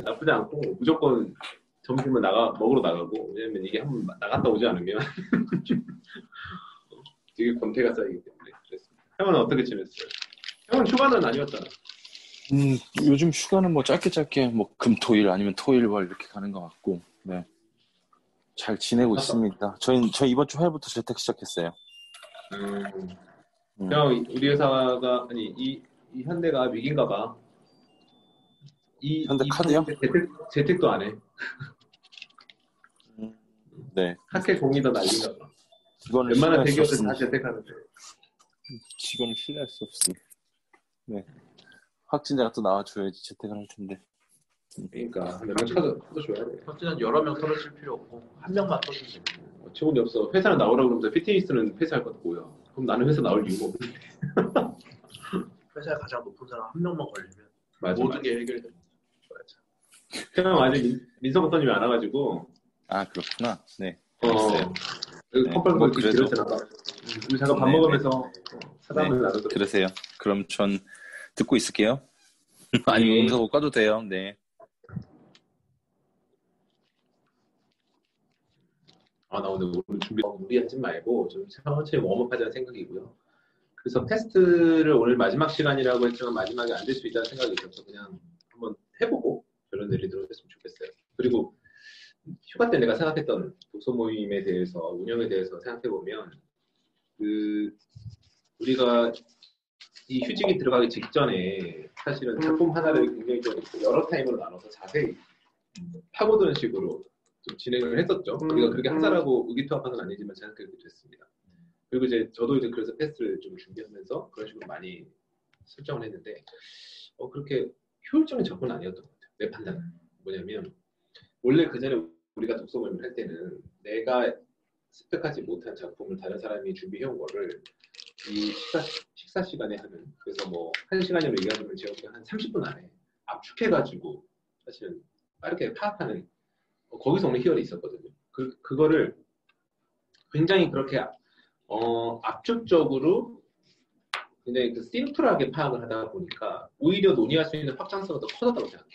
나쁘지 않고 무조건 점심은 먹으러 나가고 왜냐면 이게 한번 나갔다 오지 않으면 되게 권태가 쌓이기 때문에 그랬습니다. 형은 어떻게 지냈어요? 형은 휴가는 아니었잖아. 요즘 휴가는 뭐 짧게 뭐 금토일 아니면 토일월 이렇게 가는 것 같고, 네. 잘 지내고 있습니다. 저희 이번 주 화요일부터 재택 시작했어요. 형, 우리 회사가 아니 이 현대가 위기인가 봐. 현대 카드요? 재택도 안 해. 네. 학회 종이 더 난리인가 봐. 직원을 웬만한 신뢰할 수 대기업은 다 없습니다. 재택하는데. 직원을 신뢰할 수 없습니다. 네. 확진자가 또 나와줘야지 재택을 할 텐데. 그러니까 몇 명 쳐줘야 돼. 확진한 여러 명 터질 필요 없고 한 명만 터지면 됩니다. 직원이 없어. 회사는 나오라고 그러면서 피트니스는 폐쇄할 것 같고요. 그럼 나는 회사 나올 이유가 없는데. 회사에 가장 높은 사람 한 명만 걸리면 모든 게 해결됩니다. 맞아. 형 아직 민석 어떤님이 안 와가지고. 아 그렇구나. 네. 컴플 먹기 길었잖아. 우리 잠깐 밥 먹으면서 사담을 나누도록. 그러세요. 그럼 전 듣고 있을게요. 아니면 음성 꺼도 돼요. 네. 나 오늘 무리하지 말고 좀 천천히 웜업하자는 생각이고요. 그래서 테스트를 오늘 마지막 시간이라고 했지만 마지막에 안 될 수 있다는 생각이 있어서 그냥 한번 해보고 결론 내리도록 했으면 좋겠어요. 그리고 휴가 때 내가 생각했던 독서 모임에 대해서 운영에 대해서 생각해보면 우리가 이 휴직이 들어가기 직전에 사실은 작품 하나를 굉장히 좀 여러 타임으로 나눠서 자세히 파고드는 식으로 좀 진행을 했었죠. 우리가 그렇게 항상하고 의기투합한 건 아니지만 저는 그렇게 됐습니다. 그리고 저도 그래서 테스트를 좀 준비하면서 그런 식으로 많이 설정을 했는데 그렇게 효율적인 접근은 아니었던 것 같아요. 내 판단은 뭐냐면 원래 그 전에 우리가 독서 모임을 할 때는 내가 습득하지 못한 작품을 다른 사람이 준비해온 거를 이 식사 시간에 하는, 그래서 뭐 1시간이라고 얘기하면 제가 한 30분 안에 압축해가지고 사실은 빠르게 파악하는 거기서 오는 희열이 있었거든요. 그거를 굉장히 그렇게 압축적으로 굉장히 심플하게 파악을 하다 보니까 오히려 논의할 수 있는 확장성이 더 커졌다고 생각해요.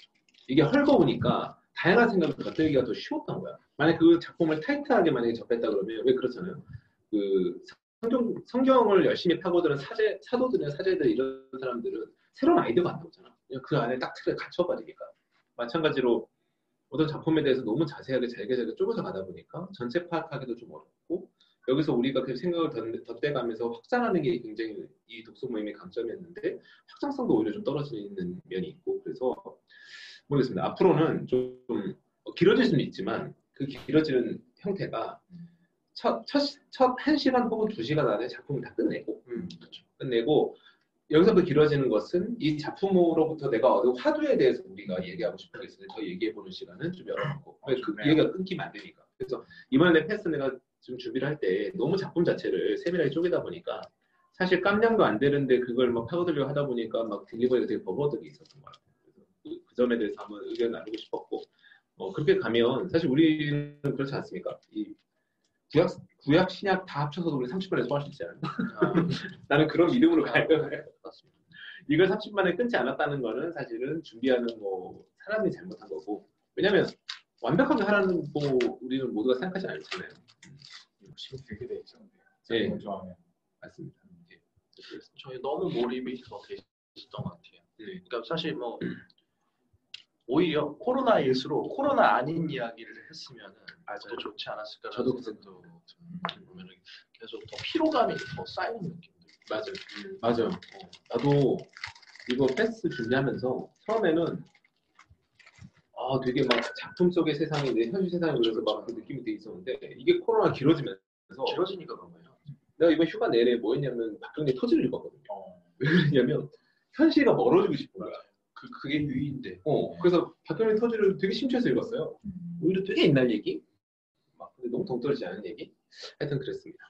이게 헐거우니까 다양한 생각을 덧대기가 더 쉬웠던 거야. 만약 그 작품을 타이트하게 만약에 접했다 그러면 왜 그렇잖아요. 성경을 열심히 파고드는 사도들이나 사제들 이런 사람들은 새로운 아이디어가 안 나오잖아. 그냥 그 안에 딱 틀에 갇혀버리니까. 마찬가지로 어떤 작품에 대해서 너무 자세하게 잘게 쪼개서 가다 보니까 전체 파악하기도 좀 어렵고 여기서 우리가 그 생각을 덧대가면서 확장하는 게 굉장히 이 독서 모임의 강점이었는데 확장성도 오히려 좀 떨어지는 면이 있고 그래서 모르겠습니다. 앞으로는 좀 길어질 수는 있지만 그 길어지는 형태가 첫 1시간 혹은 2시간 안에 작품을 다 끝내고 끝내고 여기서부터 길어지는 것은 이 작품으로부터 내가 얻은 화두에 대해서 우리가 얘기하고 싶은 게 있으니 더 얘기해보는 시간은 좀 열어놓고 그 얘기가 끊기면 안 되니까. 그래서 이번에 패스 내가 좀 준비를 할 때 너무 작품 자체를 세밀하게 쪼개다 보니까 사실 깜냥도 안 되는데 그걸 막 파고들려고 하다 보니까 막 딜리버리가 되게 버거워하게 있었던 것 같아요. 그래서 그 점에 대해서 한번 의견 나누고 싶었고 그렇게 가면 사실 우리는 그렇지 않습니까? 이 구약, 신약 다 합쳐서도 우리 30분에 소화할 수 있잖아요. 나는 그런 믿음으로 가요. 이걸 30분에 끊지 않았다는 거는 사실은 준비하는 사람이 잘못한 거고. 왜냐면 완벽하게 하라는 우리는 모두가 생각하지 않잖아요. 욕심이 되게 돼 있죠. 네. 좋아하면. 맞습니다. 네. 저희 너무 몰입이 더 되셨던 것 같아요. 그러니까 사실 오히려 코로나일수록 코로나 아닌 이야기를 했으면 더 좋지 않았을까. 저도 그 생각도 보면 계속 더 피로감이 더 쌓이는 느낌들. 맞아요. 나도 이거 패스 준비하면서 처음에는 되게 막 작품 속의 세상이 내 현실 세상에 그래서 막 그 느낌이 되게 있었는데 이게 코로나 길어지면서 길어지니까 그런 거예요. 내가 이번 휴가 내내 뭐 했냐면 박경리 토지를 읽었거든요. 왜 그러냐면 현실과 멀어지고 싶은 거야. 그게 유의인데. 그래서 박경리 토지를 되게 심취해서 읽었어요. 오히려 되게 옛날 얘기? 근데 너무 동떨어지지 않은 얘기? 하여튼 그랬습니다.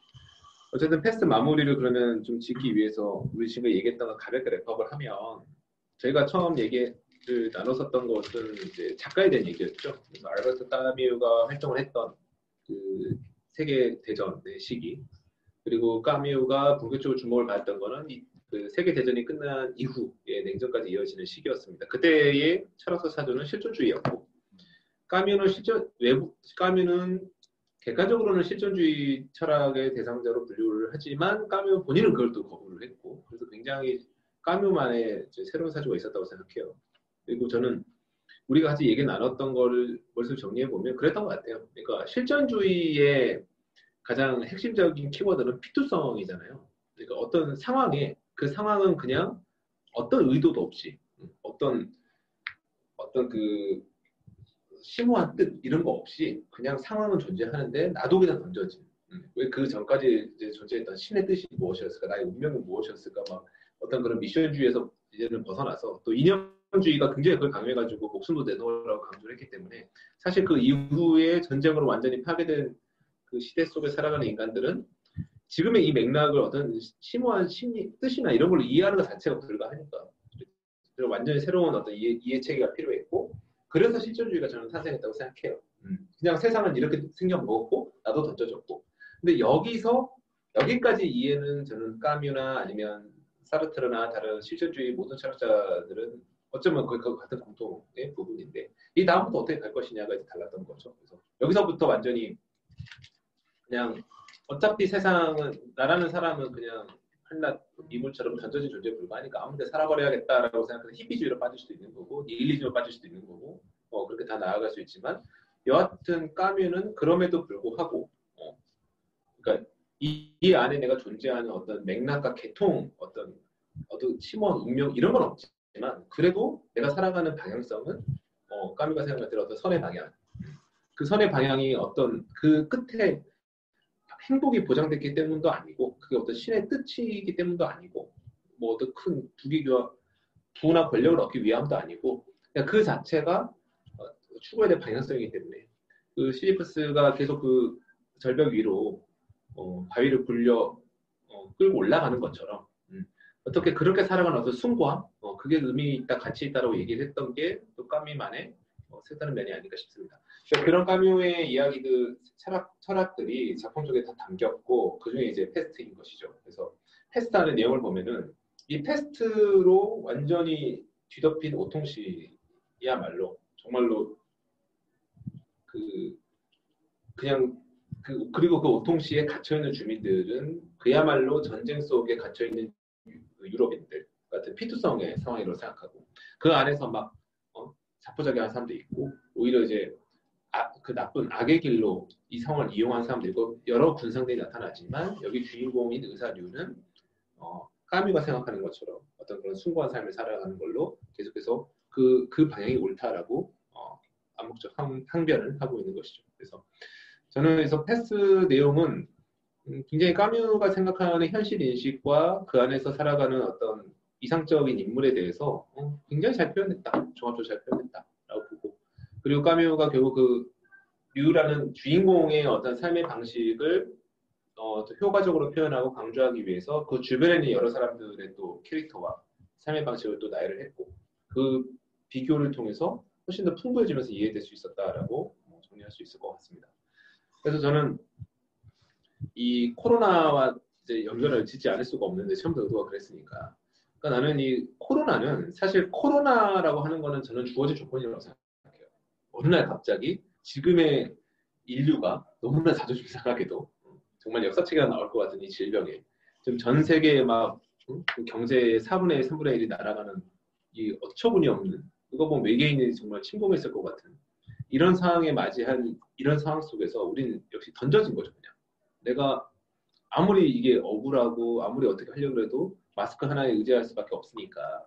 어쨌든 패스 마무리를 그러면 좀 짓기 위해서 우리 지금 얘기했던 거 가볍게 랩업을 하면 저희가 처음 얘기를 나눴었던 것은 이제 작가에 대한 얘기였죠. 그래서 알베르토 까미우가 활동을 했던 그 세계 대전의 시기 그리고 까미우가 본격적으로 주목을 받았던 거는 그 세계 대전이 끝난 이후에 냉전까지 이어지는 시기였습니다. 그때의 철학적 사조는 실존주의였고 까뮤는 객관적으로는 실존주의 철학의 대상자로 분류를 하지만 까뮤 본인은 그걸 또 거부를 했고 그래서 굉장히 까뮤만의 새로운 사조가 있었다고 생각해요. 그리고 저는 우리가 같이 얘기 나눴던 거를 벌써 정리해 보면 그랬던 것 같아요. 그러니까 실존주의의 가장 핵심적인 키워드는 피투성이잖아요. 그러니까 어떤 상황에 그 상황은 그냥 어떤 의도도 없이 어떤 그 심오한 뜻 이런 거 없이 그냥 상황은 존재하는데 나도 그냥 던져진 왜 그 전까지 이제 존재했던 신의 뜻이 무엇이었을까 나의 운명은 무엇이었을까 막 어떤 그런 미션주의에서 이제는 벗어나서 또 이념주의가 굉장히 그걸 강요해가지고 목숨도 내놓으라고 강조를 했기 때문에 사실 그 이후에 전쟁으로 완전히 파괴된 그 시대 속에 살아가는 인간들은 지금의 이 맥락을 어떤 심오한 심리 뜻이나 이런 걸 이해하는 것 자체가 불가하니까 완전히 새로운 어떤 이해 체계가 필요했고 그래서 실존주의가 저는 탄생했다고 생각해요. 그냥 세상은 이렇게 생겨먹었고 나도 던져졌고 근데 여기까지 이해는 저는 까뮤나 아니면 사르트르나 다른 실존주의 모든 철학자들은 어쩌면 그 같은 공통의 부분인데 이 다음부터 어떻게 갈 것이냐가 이제 달랐던 거죠. 그래서 여기서부터 완전히 그냥 어차피 세상은 나라는 사람은 그냥 한낱 이물처럼 던져진 존재에 불과하니까 아무 데 살아버려야겠다라고 생각해서 히피주의로 빠질 수도 있는 거고 니힐리즘으로 빠질 수도 있는 거고 그렇게 다 나아갈 수 있지만 여하튼 까뮤는 그럼에도 불구하고 그러니까 이 안에 내가 존재하는 어떤 맥락과 계통 어떤 심오한 운명 이런 건 없지만 그래도 내가 살아가는 방향성은 까뮤가 생각할 때 어떤 선의 방향 그 선의 방향이 어떤 그 끝에 행복이 보장됐기 때문도 아니고 그게 어떤 신의 뜻이기 때문도 아니고 뭐 어떤 큰 부나 권력을 얻기 위함도 아니고 그냥 그 자체가 추구해야 될 방향성이기 때문에 그 시지프스가 계속 그 절벽 위로 바위를 굴려 끌고 올라가는 것처럼 어떻게 그렇게 살아가는 어떤 숭고함 그게 의미 있다 가치 있다라고 얘기를 했던 게 또 까뮤만의 색다른 면이 아닐까 싶습니다. 그런 까뮤의 이야기들 철학들이 작품 속에 다 담겼고 그 중에 이제 패스트인 것이죠. 그래서 패스트하는 내용을 보면은 이 패스트로 완전히 뒤덮인 오통시야말로 정말로 그리고 그 오통시에 갇혀있는 주민들은 그야말로 전쟁 속에 갇혀있는 유럽인들 같은 피투성의 상황이라고 생각하고 그 안에서 막 자포자기한 사람도 있고 오히려 이제 그 나쁜 악의 길로 이 상황을 이용한 사람도 있고 여러 군상들이 나타나지만 여기 주인공인 의사류는 까뮤가 생각하는 것처럼 어떤 그런 숭고한 삶을 살아가는 걸로 계속해서 그 방향이 옳다라고 암묵적 항변을 하고 있는 것이죠. 그래서 저는 그래서 패스 내용은 굉장히 까뮤가 생각하는 현실 인식과 그 안에서 살아가는 어떤 이상적인 인물에 대해서 굉장히 잘 표현했다. 종합적으로 잘 표현했다라고 보고 그리고 까뮤가 결국 그 류라는 주인공의 어떤 삶의 방식을 효과적으로 표현하고 강조하기 위해서 그 주변에 있는 여러 사람들의 또 캐릭터와 삶의 방식을 또 나열을 했고 그 비교를 통해서 훨씬 더 풍부해지면서 이해될 수 있었다라고 정리할 수 있을 것 같습니다. 그래서 저는 이 코로나와 이제 연결을 짓지 않을 수가 없는데 처음부터 의도가 그랬으니까 그러니까 나는 이 코로나는 사실 코로나라고 하는 거는 저는 주어진 조건이라고 생각해요. 어느 날 갑자기 지금의 인류가 너무나 자존심 상하게도 정말 역사책에 나올 것 같은 이 질병에 지금 전 세계에 막 경제의 4분의 1, 3분의 1이 날아가는 이 어처구니 없는 이거 보면 외계인이 정말 침공했을 것 같은 이런 상황에 맞이한 이런 상황 속에서 우리는 역시 던져진 거죠. 그냥 내가 아무리 이게 억울하고 아무리 어떻게 하려고 해도 마스크 하나에 의지할 수밖에 없으니까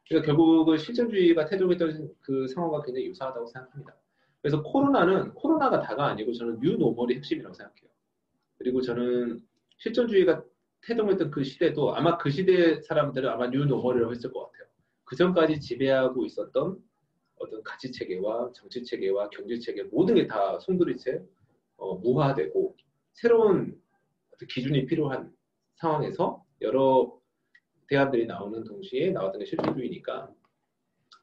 그러니까 결국은 실존주의가 태동했던 그 상황과 굉장히 유사하다고 생각합니다. 그래서 코로나가 다가 아니고 저는 뉴노멀이 핵심이라고 생각해요. 그리고 저는 실존주의가 태동했던 그 시대도 아마 그 시대 사람들은 아마 뉴노멀이라고 했을 것 같아요. 그 전까지 지배하고 있었던 어떤 가치 체계와 정치 체계와 경제 체계 모든 게 다 송두리째 무화되고 새로운 어떤 기준이 필요한 상황에서 여러 대안들이 나오는 동시에 나왔던 게 실존주의니까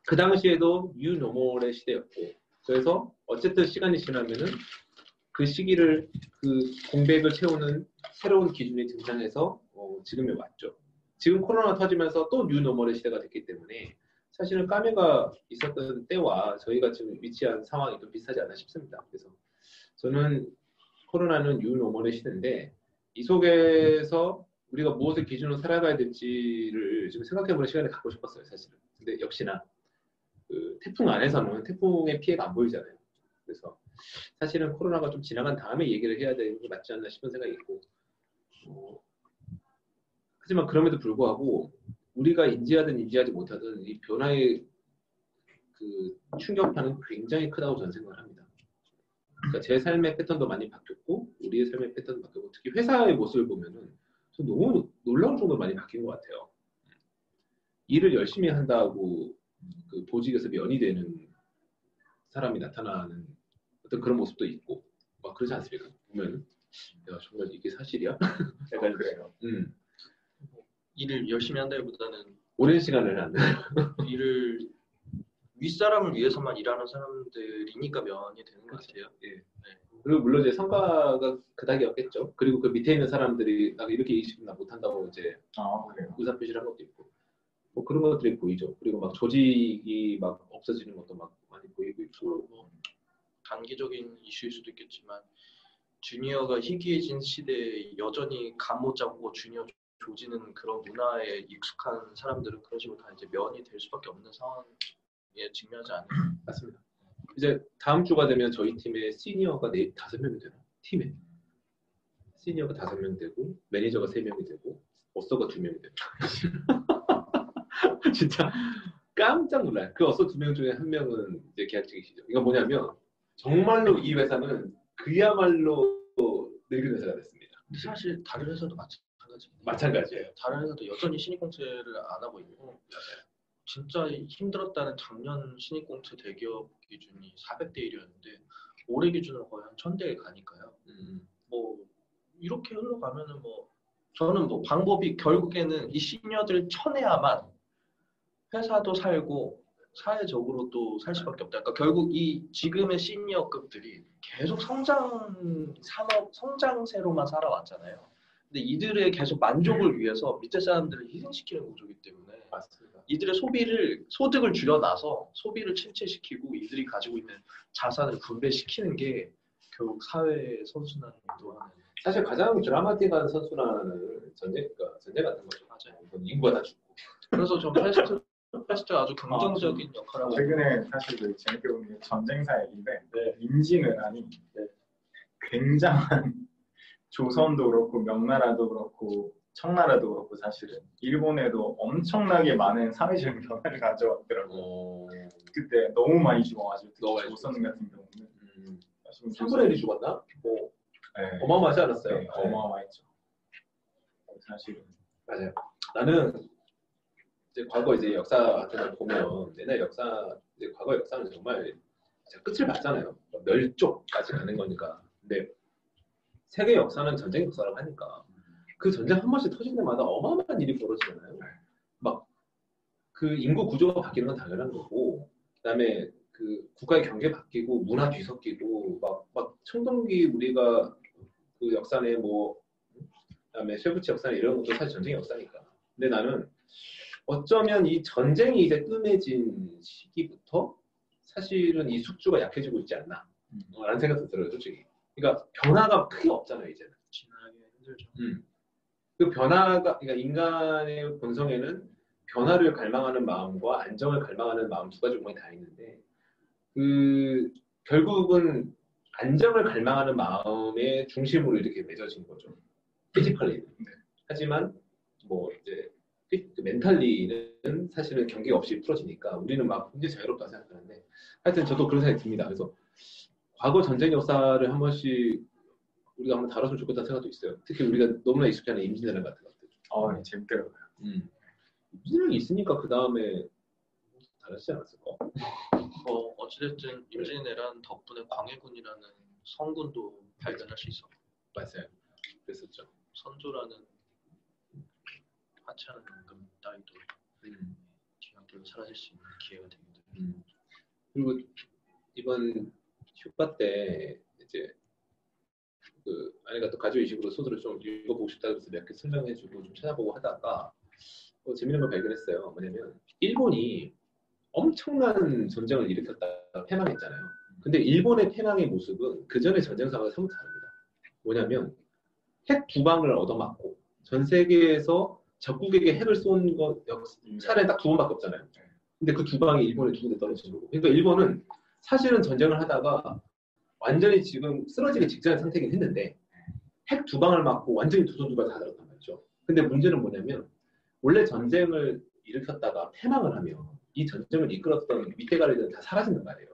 그 당시에도 뉴노멀의 시대였고 그래서 어쨌든 시간이 지나면은 그 시기를 그 공백을 채우는 새로운 기준이 등장해서 지금에 왔죠. 지금 코로나 터지면서 또 뉴노멀의 시대가 됐기 때문에 사실은 까메가 있었던 때와 저희가 지금 위치한 상황이 좀 비슷하지 않나 싶습니다. 그래서 저는 코로나는 뉴노멀의 시대인데 이 속에서 우리가 무엇을 기준으로 살아가야 될지를 좀 생각해보는 시간을 갖고 싶었어요, 사실은. 근데 역시나 그 태풍 안에서는 태풍의 피해가 안 보이잖아요. 그래서 사실은 코로나가 좀 지나간 다음에 얘기를 해야 되는 게 맞지 않나 싶은 생각이 있고 하지만 그럼에도 불구하고 우리가 인지하든 인지하지 못하든 이 변화의 그 충격파는 굉장히 크다고 저는 생각을 합니다. 그러니까 제 삶의 패턴도 많이 바뀌었고 우리의 삶의 패턴도 바뀌었고 특히 회사의 모습을 보면은 전 너무 놀라운 정도로 많이 바뀐 것 같아요. 일을 열심히 한다고 그 보직에서 면이 되는 사람이 나타나는 어떤 그런 모습도 있고 막 그러지 않습니까? 보면 야 정말 이게 사실이야? 약간 그래요. 일을 열심히 한다기보다는 오랜 시간을 한다. 일을 윗사람을 위해서만 일하는 사람들이니까 면이 되는 것 같아요. 예. 그리고 물론 이제 성과가 그닥이 없겠죠. 그리고 그 밑에 있는 사람들이 나 이렇게 일시나 못한다고 이제 그래요. 의사표시를 한 것도 있고 뭐 그런 것들이 보이죠. 그리고 막 조직이 막 없어지는 것도 막 많이 보이고 있고 뭐 단기적인 이슈일 수도 있겠지만 주니어가 희귀해진 시대에 여전히 감 못 잡고 주니어 조지는 그런 문화에 익숙한 사람들은 그런 식으로 다 이제 면이 될 수밖에 없는 상황에 직면하지 않을까. 맞습니다. 이제 다음 주가 되면 저희 팀에 시니어가 5명이 되나? 팀에 시니어가 5명 되고 매니저가 3명이 되고 어서가 2명이 되고 진짜 깜짝 놀라요. 그 어서 2명 중에 1명은 이제 계약직이시죠. 이거 뭐냐면 정말로 이 회사는 그야말로 늙은 회사가 됐습니다. 근데 사실 다른 회사도 마찬가지예요. 마찬가지예요. 다른 회사도 여전히 신입공채를 안 하고 있고 진짜 힘들었다는 작년 신입공채 대기업 기준이 400대 1이었는데 올해 기준으로 거의 한 1000대에 가니까요. 뭐 이렇게 흘러가면은 뭐 저는 뭐 방법이 결국에는 이 시니어들을 쳐내야만 회사도 살고 사회적으로 또 살 수밖에 없다. 그러니까 결국 이 지금의 시니어급들이 계속 성장세로만 살아왔잖아요. 근데 이들의 계속 만족을 위해서 밑에 사람들을 희생시키는 구조이기 때문에 맞습니다. 이들의 소득을 줄여놔서 소비를 침체시키고 이들이 가지고 있는 자산을 분배시키는 게 결국 사회의 선순환을 유도하는. 사실 가장 드라마틱한 선순환은 전쟁 같은 거죠. 맞아요. 인구가 다 죽고. 그래서 전 패스트가 아주 긍정적인 역할을 하고 최근에 사실 그 재밌게 보는 게 전쟁사 얘기인데 임진왜란이 굉장한 조선도 그렇고 명나라도 그렇고 청나라도 그렇고 사실은 일본에도 엄청나게 많은 사회적인 변화를 가져왔더라고요. 그때 너무 많이 죽어가지고 특히 조선 같은 경우는 3분의 1이 죽었나? 뭐 네. 어마어마하지 않았어요? 네, 어마어마했죠. 사실은 맞아요. 나는 이제 과거 이제 역사 같은 걸 보면 옛날 이제 과거 역사는 정말 끝을 봤잖아요. 멸족까지 가는 거니까. 근데 세계 역사는 전쟁 역사라고 하니까 그 전쟁 한 번씩 터질 때마다 어마어마한 일이 벌어지잖아요. 막 그 인구 구조가 바뀌는 건 당연한 거고, 그다음에 그 국가의 경계 바뀌고 문화 뒤섞이고 막 청동기 우리가 그 역사내 뭐 그다음에 쉐부치 역사나 이런 것도 사실 전쟁 역사니까. 근데 나는 어쩌면 이 전쟁이 이제 뜸해진 시기부터 사실은 이 숙주가 약해지고 있지 않나 라는 생각도 들어요, 솔직히. 그러니까 변화가 크게 없잖아요, 이제는. 진화하기 힘들죠. 그 변화가, 그러니까 인간의 본성에는 변화를 갈망하는 마음과 안정을 갈망하는 마음 두 가지 공간이 다 있는데, 그 결국은 안정을 갈망하는 마음의 중심으로 이렇게 맺어진 거죠. 피지컬리. 하지만 뭐 이제 그 멘탈리는 사실은 경계가 없이 풀어지니까 우리는 막 굉장히 자유롭다 생각하는데, 하여튼 저도 그런 생각이 듭니다. 그래서 과거 전쟁 역사를 한 번씩 우리가 한번 다뤘으면 좋겠다는 생각도 있어요. 특히 우리가 너무나 익숙지 않은 임진왜란 같은 것들. 재밌더라고요. 임진왜란이 있으니까 그 다음에 달라지지 않았을까? 뭐 어찌됐든 임진왜란 덕분에 광해군이라는 성군도 발견할 수 있었고 맞아요. 그랬었죠. 선조라는 하찮은 임금 따위도 뒤늦게 사라질 수 있는 기회가 됩니다. 그리고 이번 휴가 때 이제 그 아내가 또 가족의식으로 소설을 좀 읽어보고 싶다 그래서 몇 개 설명해주고 좀 찾아보고 하다가 재밌는 걸 발견했어요. 뭐냐면 일본이 엄청난 전쟁을 일으켰다가 패망했잖아요. 근데 일본의 패망의 모습은 그 전의 전쟁 상황과 사뭇 다릅니다. 뭐냐면 핵 2방을 얻어맞고 전 세계에서 적국에게 핵을 쏜 것 사례 딱 2번밖에 없잖아요. 근데 그 2방이 일본에 2군데 떨어진 거고. 그러니까 일본은 사실은 전쟁을 하다가 완전히 지금 쓰러지기 직전의 상태긴 했는데 핵 2방을 맞고 완전히 두 손 두 발 다 들었단 말이죠. 근데 문제는 뭐냐면 원래 전쟁을 일으켰다가 패망을 하면 이 전쟁을 이끌었던 밑에 가리들은 다 사라진단 말이에요.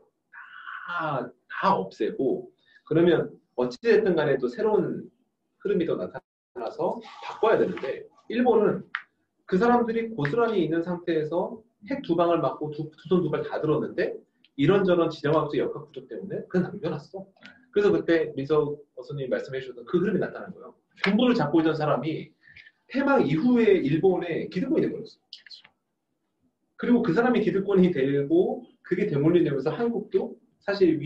다 없애고 그러면 어찌됐든 간에 또 새로운 흐름이 더 나타나서 바꿔야 되는데 일본은 그 사람들이 고스란히 있는 상태에서 핵 2방을 맞고 두 손 두 발 다 들었는데 이런저런 지정학적 역학 부족 때문에 그건 남겨놨어. 그래서 그때 민석 어선님이 말씀해 주셨던 그 흐름이 나타난 거예요. 본부를 잡고 있던 사람이 패망 이후에 일본의 기득권이 되버렸어. 그리고 그 사람이 기득권이 되고 그게 대물림되면서 한국도 사실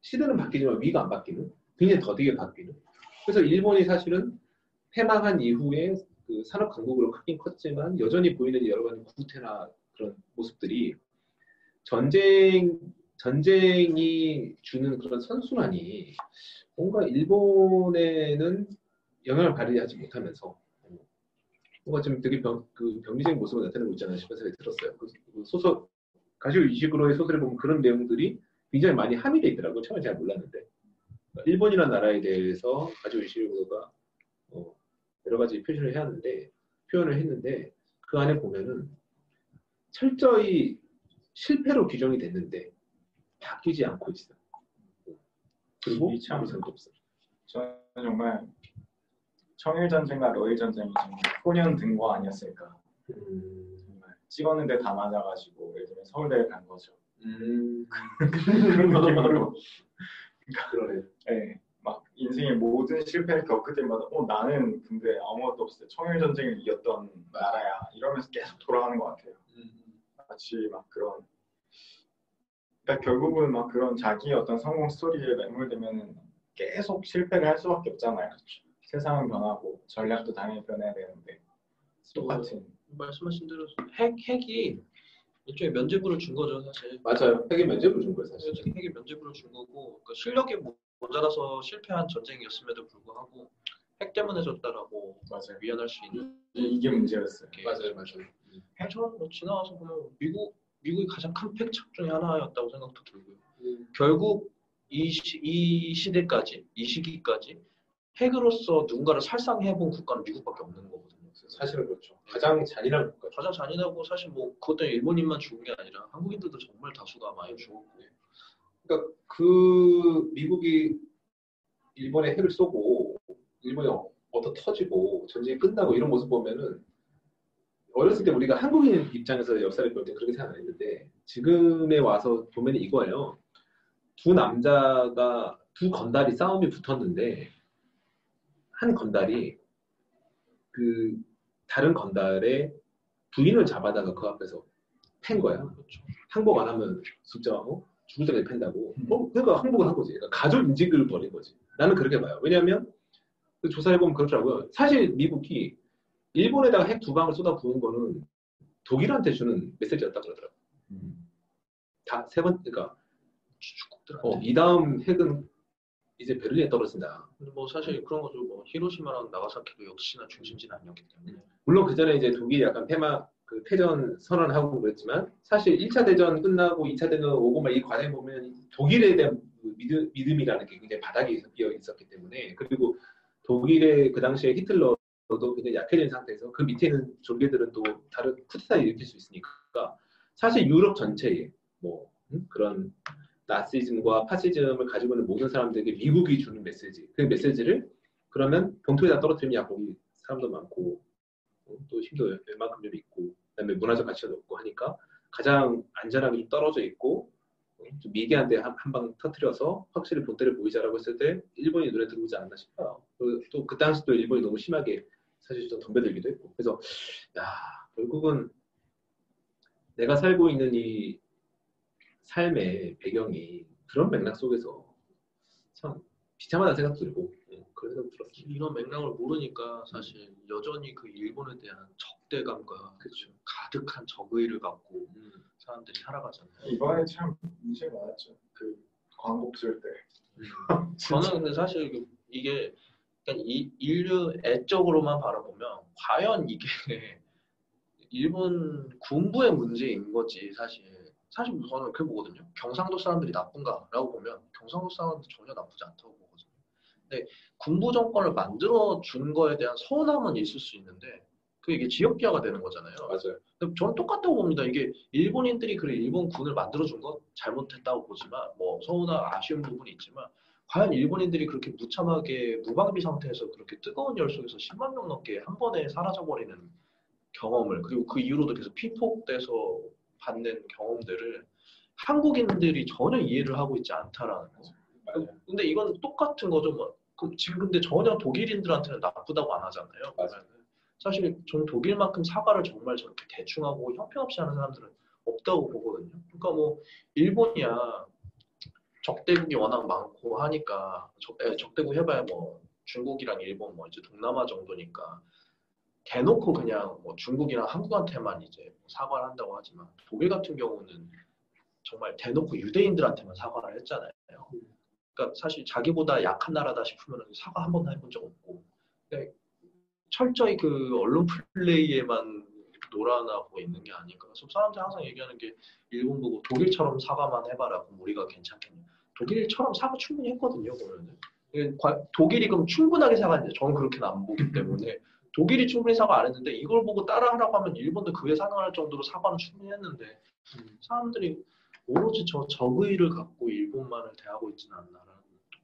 시대는 바뀌지만 위가 안 바뀌는 굉장히 더디게 바뀌는. 그래서 일본이 사실은 패망한 이후에 그 산업 강국으로 크긴 컸지만 여전히 보이는 여러 가지 구태나 그런 모습들이 전쟁이 주는 그런 선순환이 뭔가 일본에는 영향을 발휘하지 못하면서 뭔가 좀 되게 병리적인 모습을 나타내고 있잖아요 싶은 생각이 들었어요. 그 소설 가시오 이시그로의 소설에 보면 그런 내용들이 굉장히 많이 함의되어 있더라고요. 처음에 잘 몰랐는데 일본이라는 나라에 대해서 가시오 이시그로가 여러 가지 표현을 했는데 그 안에 보면은 철저히 실패로 규정이 됐는데 바뀌지 않고 있어요. 그리고 아무 생각도 없어요. 저는 정말 청일전쟁과 러일전쟁이 정말 소년 등거 아니었을까. 정말 찍었는데 다 맞아가지고 예를 들면 서울대를 간 거죠. 그런 느낌으로. 그러네. 네, 막 인생의 모든 실패를 겪을 때마다 나는 근데 아무것도 없어요. 청일전쟁을 이겼던 나라야. 이러면서 계속 돌아가는 것 같아요. 마치 막 그런 그러니까 결국은 막 그런 자기의 어떤 성공 스토리에 매몰되면 계속 실패를 할 수밖에 없잖아요. 세상은 변하고 전략도 당연히 변해야 되는데 똑같은 말씀하신 대로 핵이 일종의 면죄부를 준 거죠 사실. 맞아요. 핵이 면죄부를 준 거예요 사실. 핵이 면죄부를 준 거고 그러니까 실력이 모자라서 실패한 전쟁이었음에도 불구하고 핵 때문에 졌다라고 맞아요. 위안할 수 있는 이게 문제였어요. 맞아요. 저는 지나와서 보면 미국이 가장 큰 팩착 중에 하나였다고 생각도 들고요. 결국 이 시대까지 이 시기까지 핵으로서 누군가를 살상해본 국가는 미국밖에 없는 거거든요. 사실은 그렇죠. 가장 잔인한 국가. 가장 잔인하고 사실 뭐 그것 때문에 일본인만 죽은 게 아니라 한국인들도 정말 다수가 많이 죽었고. 그러니까 그 미국이 일본에 핵을 쏘고 일본이 얻어 터지고 전쟁이 끝나고 이런 모습 보면은 어렸을 때 우리가 한국인 입장에서 역사를 볼 때 그렇게 생각 안 했는데 지금에 와서 보면 이거예요. 두 건달이 싸움이 붙었는데 한 건달이 그 다른 건달의 부인을 잡아다가 그 앞에서 팬 거야. 그렇죠. 항복 안 하면 숫자하고 죽을 때까지 팬다고. 그러니까 항복을 한 거지. 그러니까 가족 인직을 벌인 거지. 나는 그렇게 봐요. 왜냐하면 그 조사해 보면 그렇더라고요. 사실 미국이 일본에다가 핵 2방을 쏟아부은 거는 독일한테 주는 메시지였다 그러더라고요. 다 세 번, 그러니까 이 다음 핵은 이제 베를린에 떨어진다. 뭐 사실 그런 거죠. 뭐 히로시마랑 나가사키도 역시나 중심지는 아니었기 때문에. 물론 그 전에 이제 독일이 약간 패전 선언하고 그랬지만 사실 1차 대전 끝나고 2차 대전 오고 막 이 과정에 보면 독일에 대한 믿음이라는 게 굉장히 바닥에 비어 있었기 때문에 그리고 독일의 그 당시에 히틀러도 굉장히 약해진 상태에서 그 밑에 있는 졸개들은 또 다른 쿠데타를 일으킬 수 있으니까 사실 유럽 전체에 뭐 그런 나치즘과 파시즘을 가지고 있는 모든 사람들에게 미국이 주는 메시지 그 메시지를 그러면 본토에다 떨어뜨리면 야 거기 사람도 많고 또 힘도 웬만큼 좀 있고 그다음에 문화적 가치가 높고 하니까 가장 안전하게 좀 떨어져 있고 좀 미개한데 한 방 터뜨려서 확실히 본때를 보이자라고 했을 때 일본이 눈에 들어오지 않았나 싶어요. 또 그 당시 또 일본이 너무 심하게 사실 좀 덤벼들기도 했고 그래서 야 결국은 내가 살고 있는 이 삶의 배경이 그런 맥락 속에서 참 비참하다는 생각도 들고 그런 생각 들었죠. 이런 맥락을 모르니까 사실 여전히 그 일본에 대한 적대감과 그렇죠. 가득한 적의를 갖고 사람들이 살아가잖아요. 이번에 참 문제가 많았죠. 그 광고 쓸 때. 저는 근데 사실 이게 그냥 인류 애적으로만 바라보면 과연 이게 일본 군부의 문제인 거지 사실 저는 그렇게 보거든요. 경상도 사람들이 나쁜가라고 보면 경상도 사람들 전혀 나쁘지 않다고 보거든요. 근데 군부 정권을 만들어 준 거에 대한 서운함은 있을 수 있는데 이게 지역 비하가 되는 거잖아요. 맞아요. 근데 저는 똑같다고 봅니다. 이게 일본인들이 그래 일본 군을 만들어 준 거 잘못했다고 보지만 뭐 서운한 아쉬운 부분이 있지만 과연 일본인들이 그렇게 무참하게 무방비 상태에서 그렇게 뜨거운 열 속에서 10만 명 넘게 한 번에 사라져버리는 경험을 그리고 그 이후로도 계속 피폭돼서 받는 경험들을 한국인들이 전혀 이해를 하고 있지 않다라는 거. 맞아요. 근데 이건 똑같은 거죠. 뭐. 지금 근데 전혀 독일인들한테는 나쁘다고 안 하잖아요. 맞아요. 사실 저는 독일만큼 사과를 정말 저렇게 대충하고 형편없이 하는 사람들은 없다고 보거든요. 그러니까 뭐 일본이야 적대국이 워낙 많고 하니까 적대국 해봐야 뭐 중국이랑 일본 뭐 이제 동남아 정도니까 대놓고 그냥 뭐 중국이랑 한국한테만 이제 사과를 한다고 하지만 독일 같은 경우는 정말 대놓고 유대인들한테만 사과를 했잖아요. 그러니까 사실 자기보다 약한 나라다 싶으면 사과 한 번도 해본 적 없고 그러니까 철저히 그 언론 플레이에만 놀아나고 있는 게 아닌가. 그래서 사람들이 항상 얘기하는 게 일본 보고 독일처럼 사과만 해봐라. 그럼 우리가 괜찮겠냐. 독일처럼 사과 충분히 했거든요. 보면은. 독일이 그럼 충분하게 사과했는데 저는 그렇게는 안 보기 때문에 독일이 충분히 사과 안 했는데 이걸 보고 따라하라고 하면 일본도 그에 상응할 정도로 사과는 충분히 했는데 사람들이 오로지 저 적의를 갖고 일본만을 대하고 있지는 않나라는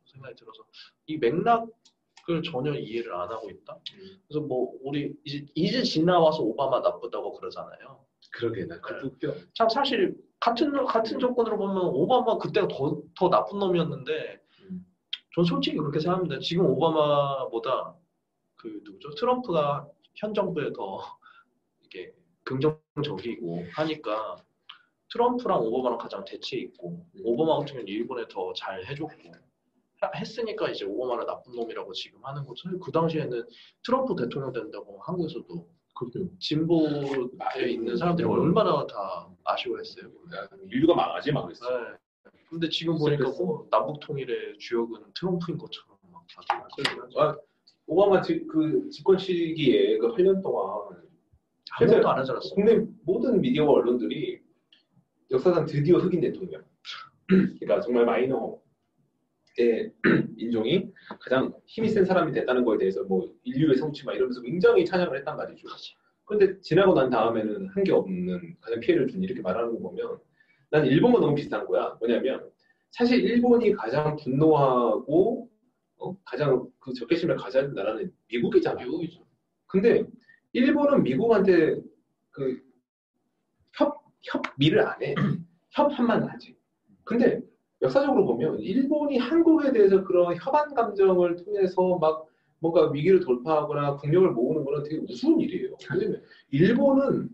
생각이 들어서 이 맥락을 전혀 이해를 안 하고 있다. 그래서 뭐 우리 이제 지나와서 오바마 나쁘다고 그러잖아요. 그러게 나 그 웃겨. 참 사실 같은 조건으로 보면 오바마 그때가 더 나쁜 놈이었는데 전 솔직히 그렇게 생각합니다. 지금 오바마보다 그 누구죠? 트럼프가 현 정부에 더 이게 긍정적이고 하니까 트럼프랑 오바마랑 가장 대치해 있고 오바마 같은 경우는 일본에 더 잘 해줬고 했으니까 이제 오바마는 나쁜 놈이라고 지금 하는 거죠. 그 당시에는 트럼프 대통령 된다고 한국에서도 진보에 있는 사람들이 얼마나 다 아쉬워했어요. 인류가 망하지 막 그랬어. 네. 근데 지금 보니까 뭐 남북 통일의 주역은 트럼프인 것처럼 막 다들 오바마 그 집권 시기에 그 8년 동안 아무것도 안 하지 않았어요. 국내 모든 미디어와 언론들이 역사상 드디어 흑인 대통령. 그러니까 정말 마이너의 인종이 가장 힘이 센 사람이 됐다는 거에 대해서 뭐 인류의 성취 막 이러면서 굉장히 찬양을 했단 말이죠. 그런데 지나고 난 다음에는 한 게 없는 가장 피해를 준 이렇게 말하는 거 보면 난 일본과 너무 비슷한 거야. 뭐냐면 사실 일본이 가장 분노하고 가장 그 적개심을 가진 나라는 미국이잖아. 미국이죠. 근데 일본은 미국한테 그 협미를 안 해. 협한만 하지. 근데 역사적으로 보면 일본이 한국에 대해서 그런 협안 감정을 통해서 막 뭔가 위기를 돌파하거나 국력을 모으는 거는 되게 우스운 일이에요. 왜냐면 일본은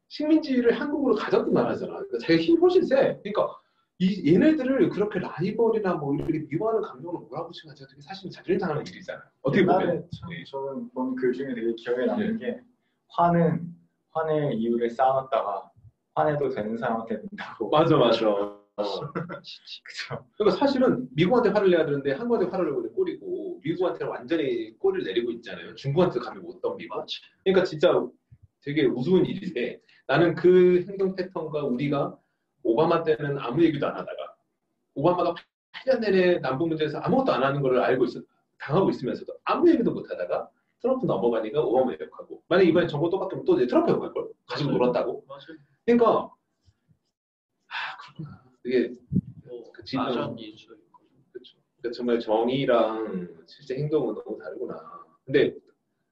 식민지를 한국으로 가졌던 나라잖아. 그러니까 자기가 힘이 훨씬 세. 그러니까 얘네들을 그렇게 라이벌이나 뭐 이렇게 미워하는 감정으로 몰아붙이는 게 되게 사실 자존심 상하는 일이잖아요. 어떻게 보면 저는 본 글 중에 되게 기억에 남는 게 화는 이유를 쌓아놨다가 화내도 되는 사람한테 된다고. 맞아. 그쵸. 그러니까 사실은 미국한테 화를 내야 되는데 한국한테 화를 내고 꼴이고 미국한테는 완전히 꼴을 내리고 있잖아요. 중국한테 감이 못 덤비고. 그러니까 진짜 되게 우스운 일인데 나는 그 행동 패턴과 우리가 오바마 때는 아무 얘기도 안 하다가 오바마가 8년 내내 남북 문제에서 아무것도 안 하는 걸 당하고 있으면서도 아무 얘기도 못 하다가 트럼프 넘어가니까 오바마 욕하고 만약에 이번에 정권 또 바뀌면 또 이제 트럼프 욕할 걸 가지고 놀았다고. 맞아요. 그러니까 그렇구나. 이게 맞은 인수인 거죠. 그렇죠. 그러니까 정말 정의랑 실제 행동은 너무 다르구나. 근데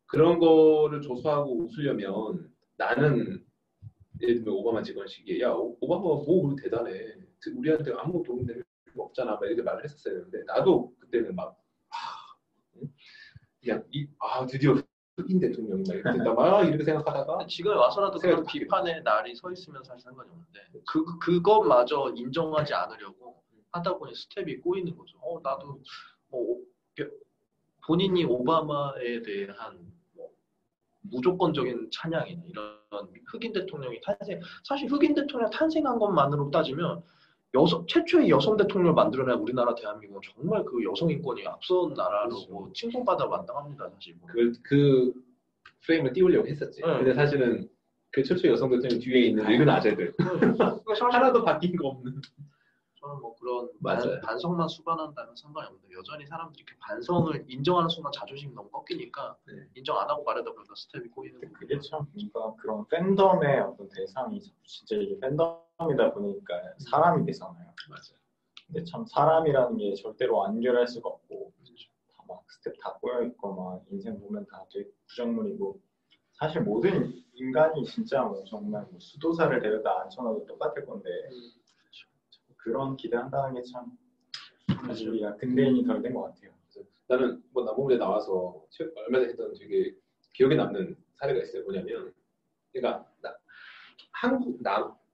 그런 거를 조소하고 웃으려면 나는 예를 들면 오바마 집권 시기에 야 오바마 뭐 그렇게 대단해. 우리한테 아무 도움 될 필요 없잖아. 막 이렇게 말을 했었어야 되는데 나도 그때는 막 그냥 드디어 흑인 대통령이 막 이렇게 된다 막 이렇게 생각하다가 지금 와서라도 그런 비판의 날이 서 있으면 사실 상관이 없는데 그것마저 인정하지 않으려고 하다 보니 스텝이 꼬이는 거죠. 나도 뭐 본인이 오바마에 대한 뭐 무조건적인 찬양이나 이런 흑인 대통령이 사실 흑인 대통령 탄생한 것만으로 따지면 최초의 여성 대통령을 만들어낸 우리나라 대한민국은 정말 그 여성 인권이 앞선 나라라고 칭송받아 마땅합니다. 사실. 그 프레임을 띄우려고 했었지. 근데 사실은 그 최초 여성 대통령 뒤에 있는 늙은 아재들 하나도 바뀐 거 없는. 저는 뭐 그런 반성만 수반한다면 상관이 없는데 여전히 사람들이 이렇게 반성을 인정하는 순간 자존심이 너무 꺾이니까 인정 안 하고 말하다 보니까 스텝이 꼬이는 거예요. 그게 참 뭔가 그런 팬덤의 어떤 대상이 진짜 이게 팬덤이다 보니까 사람이 되잖아요. 맞아요. 근데 참 사람이라는 게 절대로 완결할 수가 없고 다 막 스텝 다 꼬여 있고 막 인생 보면 다 되게 부정물이고 사실 모든 인간이 진짜 뭐 정말 뭐 수도사를 데려다 앉혀놔도 똑같을 건데 그런 기대한다는 게 참 사실 우리가 근대인이 덜 된 것 같아요. 나는 뭐 남궁래 나와서 얼마 전에 했던 되게 기억에 남는 사례가 있어요. 뭐냐면 그러니까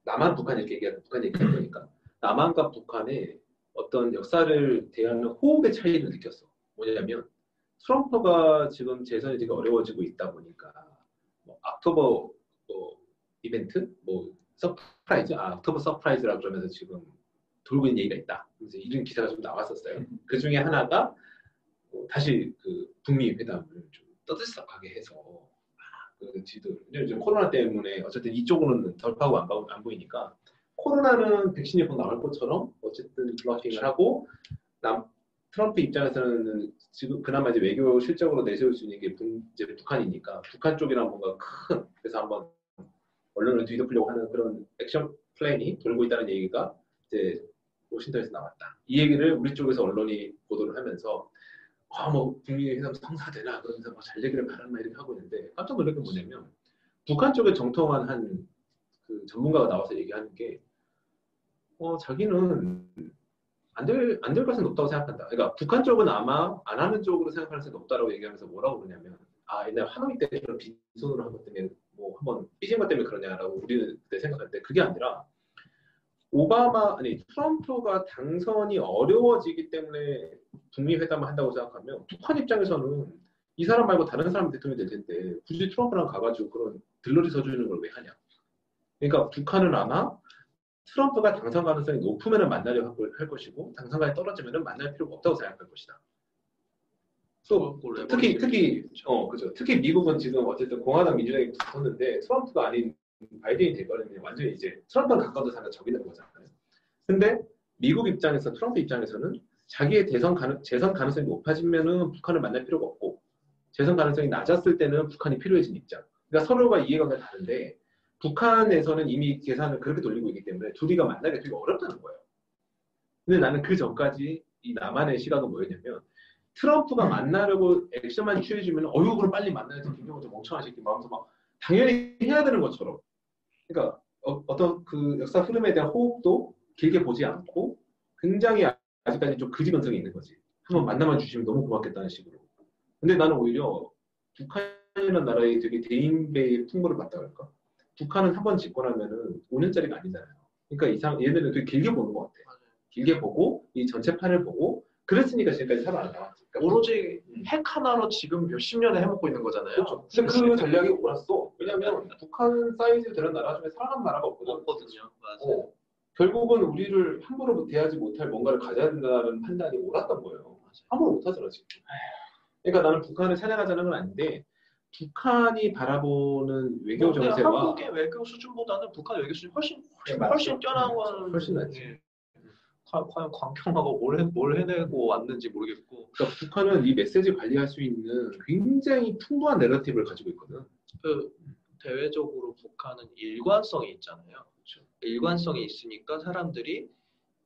남한 북한 이렇게 얘기하는 북한 얘기하는 거니까 남한과 북한의 어떤 역사를 대하는 호흡의 차이를 느꼈어. 뭐냐면 트럼프가 지금 재선이 되게 어려워지고 있다 보니까 뭐 옥토버 이벤트 서프라이즈 옥토버 서프라이즈라고 그러면서 지금 돌고 있는 얘기가 있다. 그래서 이런 기사가 좀 나왔었어요. 그 중에 하나가 다시 그 북미 회담을 좀 떠들썩하게 해서 그 지도 요즘 코로나 때문에 어쨌든 이쪽으로는 덜파고 안 보이니까 코로나는 백신이 곧 나올 것처럼 어쨌든 블러핑을 하고 트럼프 입장에서는 지금 그나마 이제 외교 실적으로 내세울 수 있는 게 이제 북한이니까 북한 쪽이랑 뭔가 큰 그래서 한번 언론을 뒤덮으려고 하는 그런 액션 플랜이 돌고 있다는 얘기가 이제 워싱턴에서 나왔다. 이 얘기를 우리 쪽에서 언론이 보도를 하면서 뭐 북미 회담 성사되나 그러면서 뭐 잘 되기를 바란다 이렇게 하고 있는데 깜짝 놀란 게 뭐냐면 북한 쪽에 정통한 한 그 전문가가 나와서 얘기하는 게 자기는 안 될 가능성이 높다고 생각한다. 그러니까 북한 쪽은 아마 안 하는 쪽으로 생각할 가능성이 높다라고 얘기하면서 뭐라고 그러냐면 옛날 하노이 때 그런 빈손으로 한 것 때문에 뭐 한번 삐진 것 때문에 그러냐라고 우리는 그때 생각할 때 그게 아니라 트럼프가 당선이 어려워지기 때문에 북미 회담을 한다고 생각하면 북한 입장에서는 이 사람 말고 다른 사람 대통령이 될 텐데 굳이 트럼프랑 가가지고 그런 들러리 서주는 걸 왜 하냐. 그러니까 북한은 아마 트럼프가 당선 가능성이 높으면 만나려 할 것이고 당선까지 떨어지면 만날 필요가 없다고 생각할 것이다. 또 특히 미국은 지금 어쨌든 공화당 민주당이 붙었는데 트럼프가 아닌 바이든이 되거든요. 완전히 이제 트럼프랑 가까워서 사는 적이 되는 거잖아요. 근데 미국 입장에서 트럼프 입장에서는 자기의 재선 가능성이 높아지면은 북한을 만날 필요가 없고 재선 가능성이 낮았을 때는 북한이 필요해진 입장. 그러니까 서로가 이해관계가 다른데 북한에서는 이미 계산을 그렇게 돌리고 있기 때문에 둘이가 만나기가 되게 어렵다는 거예요. 근데 나는 그 전까지 이 남한의 시각은 뭐였냐면 트럼프가 만나려고 액션만 취해주면 그럼 빨리 만나야지 김정은 좀 멍청한 새끼 마음에서 막 당연히 해야 되는 것처럼. 그러니까 어떤 그 역사 흐름에 대한 호흡도 길게 보지 않고 굉장히 아직까지 좀 그지근성이 있는 거지. 한번 만나만 주시면 너무 고맙겠다는 식으로. 근데 나는 오히려 북한이라는 나라의 되게 대인배의 풍부를 봤다고 할까? 북한은 한 번 집권하면은 5년짜리가 아니잖아요. 그러니까 얘네는 되게 길게 보는 것 같아. 길게 보고 이 전체 판을 보고 그랬으니까 지금까지 살아남았지. 그러니까 오로지 핵 하나로 지금 몇십 년을 해먹고 있는 거잖아요. 그렇죠. 근데 그 전략이 옳았어. 왜냐하면 북한 사이즈 되는 나라 중에 살아남은 나라가 없거든요. 맞아요. 결국은 우리를 함부로 대하지 못할 뭔가를 가져야 된다는 판단이 옳았던 거예요. 함부로 못하잖아 지금. 그러니까 나는 북한을 찬양하자는 건 아닌데 북한이 바라보는 외교 정세와 한국의 외교 수준보다는 북한 외교 수준이 훨씬 뛰어난 거는 훨씬 낫지. 과연 광평하고 뭘 해내고 왔는지 모르겠고. 그러니까 북한은 이 메시지 관리할 수 있는 굉장히 풍부한 내러티브를 가지고 있거든. 대외적으로 북한은 일관성이 있잖아요. 그렇죠. 일관성이 있으니까 사람들이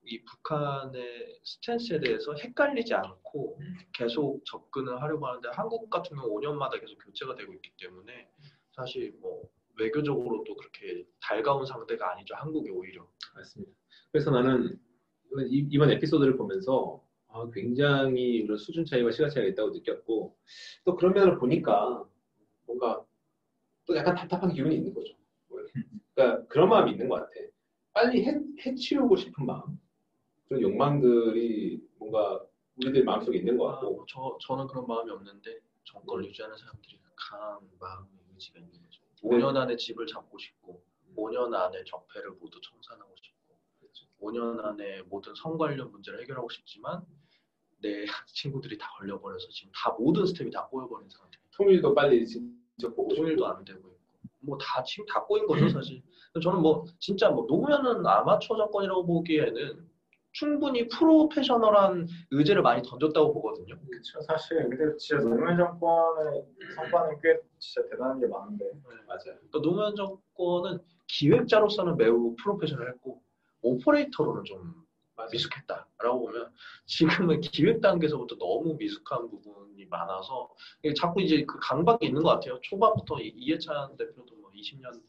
이 북한의 스탠스에 대해서 헷갈리지 않고 계속 접근을 하려고 하는데 한국 같은 경우 5년마다 계속 교체가 되고 있기 때문에 사실 뭐 외교적으로도 그렇게 달가운 상대가 아니죠. 한국이 오히려. 맞습니다. 그래서 나는 이번 에피소드를 보면서 굉장히 이런 수준 차이와 시각 차이가 있다고 느꼈고 또 그런 면을 보니까 뭔가 또 약간 답답한 기분이 있는 거죠. 그러니까 그런 마음이 있는 것 같아. 빨리 해치우고 싶은 마음, 그런 욕망들이 뭔가 우리들 마음속에 있는 것 같고. 저는 그런 마음이 없는데 정권을 유지하는 사람들이 강한 마음의 의지가 있는 거죠. 5년 안에 집을 잡고 싶고 5년 안에 적폐를 모두 청산하고 싶고 5년 안에 모든 성 관련 문제를 해결하고 싶지만 내 친구들이 다 걸려버려서 지금 다 모든 스텝이 다 꼬여버린 상태. 통일도 빨리 진짜 보고 통일도 안 되고 있고 뭐 다 지금 다 꼬인 거죠 사실. 저는 뭐 진짜 뭐 노무현은 아마추어 정권이라고 보기에는 충분히 프로페셔널한 의제를 많이 던졌다고 보거든요. 그렇죠. 사실 근데 진짜 노무현 정권의 성과는 꽤 진짜 대단한 게 많은데. 맞아요. 그러니까 노무현 정권은 기획자로서는 매우 프로페셔널했고 오퍼레이터로는 좀 미숙했다라고 보면 지금은 기획 단계에서부터 너무 미숙한 부분이 많아서 자꾸 이제 그 강박이 있는 것 같아요. 초반부터 이해찬 대표도 뭐 20년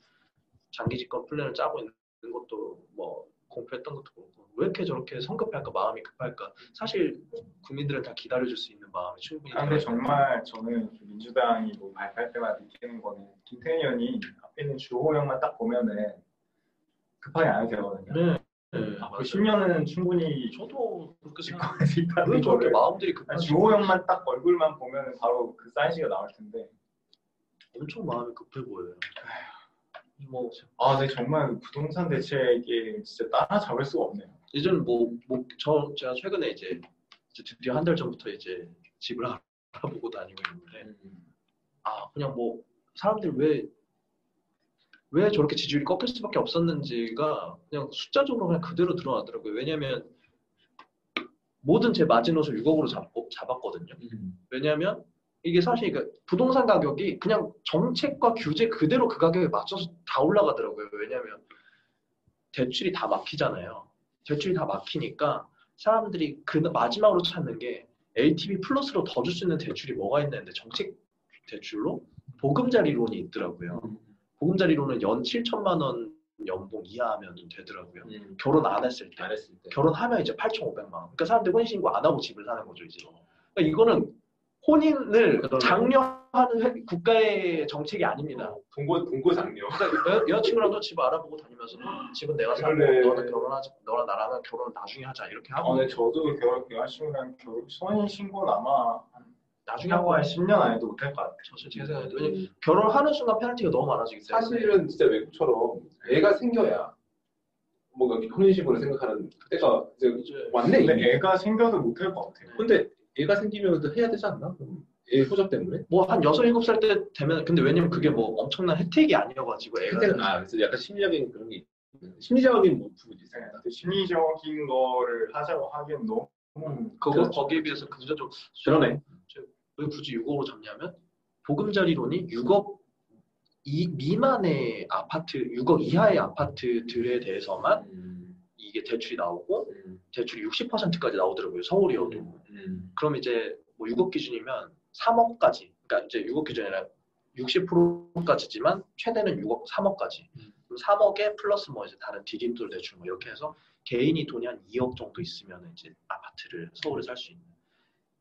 장기 집권 플랜을 짜고 있는 것도 뭐 공표했던 것도 그렇고 왜 이렇게 저렇게 성급할까 마음이 급할까 사실 국민들은 다 기다려줄 수 있는 마음이 충분히 근데 정말 저는 민주당이 뭐 발표할 때마다 느끼는 거는 김태현 의원이 앞에 있는 주호영만 딱 보면은 급하게 안 해도 되거든요. 네. 앞으로 10년은 충분히 저도 그렇게 집권할 수 있다는 왜 저렇게 거를 마음들이 급한지 주호영만 딱 얼굴만 보면은 바로 그 사이즈가 나올 텐데 엄청 마음이 급해 보여요. 뭐 근데 정말 부동산 대책이 진짜 따라잡을 수가 없네요. 예전 제가 최근에 이제 드디어 한 달 전부터 이제 집을 알아보고 다니고 있는데 그냥 뭐 사람들이 왜 저렇게 지지율이 꺾일 수밖에 없었는지가 그냥 숫자적으로 그냥 그대로 드러나더라고요. 왜냐하면 모든 제 마지노선을 6억으로 잡았거든요. 왜냐하면 이게 사실 부동산 가격이 그냥 정책과 규제 그대로 그 가격에 맞춰서 다 올라가더라고요. 왜냐하면 대출이 다 막히잖아요. 대출이 다 막히니까 사람들이 그 마지막으로 찾는 게 LTV 플러스로 더 줄 수 있는 대출이 뭐가 있는데 정책 대출로 보금자리론이 있더라고요. 보금자리론은 연 7천만 원 연봉 이하하면 좀 되더라고요. 결혼 안 했을 때. 결혼하면 이제 8,500만 원. 그러니까 사람들이 혼인신고 안 하고 집을 사는 거죠. 이제. 그러니까 이거는 혼인을 장려하는 국가의 정책이 아닙니다. 동거 장려. 그러니까 여자친구랑도 집 알아보고 다니면서 집은 내가 사고 너는 결혼하지, 너랑 나랑은 결혼 나중에 하자 이렇게 하고. 네, 저도 여자친구랑 혼인 신고는 아마 나중에 하고 한 10년 안에도 못할 것 같아요. 제 생각에도 왜냐면 결혼하는 순간 페널티가 너무 많아지기 때문에. 사실은 진짜 외국처럼 애가 생겨야 뭔가 혼인신고를 생각하는 그때가 이제 왔네. 근데 애가 생겨도 못할 것 같아요. 근데 애가 생기면 해야 되지 않나? 애 후적 때문에? 뭐 한 6, 7살 때 되면 근데 왜냐면 그게 뭐 엄청난 혜택이 아니어가지고 애가 그래서 약간 심리적인 그런 게 심리적인 부분이 있어요. 심리적인 거를 하자고 하기엔 너무 거기에 비해서 금전적 그러네. 왜 굳이 6억으로 잡냐면 보금자리론이 6억 미만의 아파트, 6억 이하의 아파트들에 대해서만 이게 대출이 나오고 대출이 60%까지 나오더라고요. 서울이어도. 그럼 이제 뭐 6억 기준이면 3억까지. 그러니까 이제 6억 기준이 아니라 60%까지지만 최대는 6억, 3억까지. 그럼 3억에 플러스 뭐 이제 다른 디딤돌 대출 뭐 이렇게 해서 개인이 돈이 한 2억 정도 있으면 이제 아파트를 서울에 살 수 있는.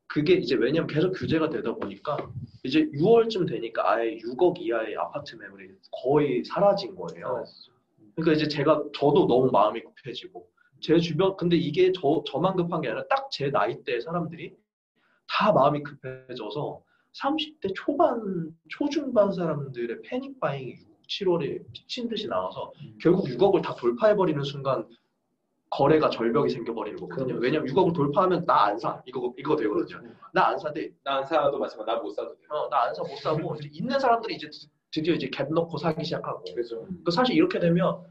그게 이제 왜냐면 계속 규제가 되다 보니까 이제 6월쯤 되니까 아예 6억 이하의 아파트 매물이 거의 사라진 거예요. 그러니까 이제 저도 너무 마음이 급해지고 제 주변 근데 이게 저만 급한 게 아니라 딱 제 나이대 사람들이 다 마음이 급해져서 30대 초중반 사람들의 패닉 바잉이 6, 7월에 미친 듯이 나와서 결국 6억을 다 돌파해버리는 순간 거래가 절벽이 생겨버리는 거거든요. 왜냐면 6억을 돌파하면 나 안 사. 이거 되거든요. 나 안 사대. 나 안 사도 마찬가지. 나 못 사도 돼. 나 안 사 못 사고 이제 있는 사람들이 이제 드디어 이제 갭 넣고 사기 시작하고. 그렇죠. 그러니까 사실 이렇게 되면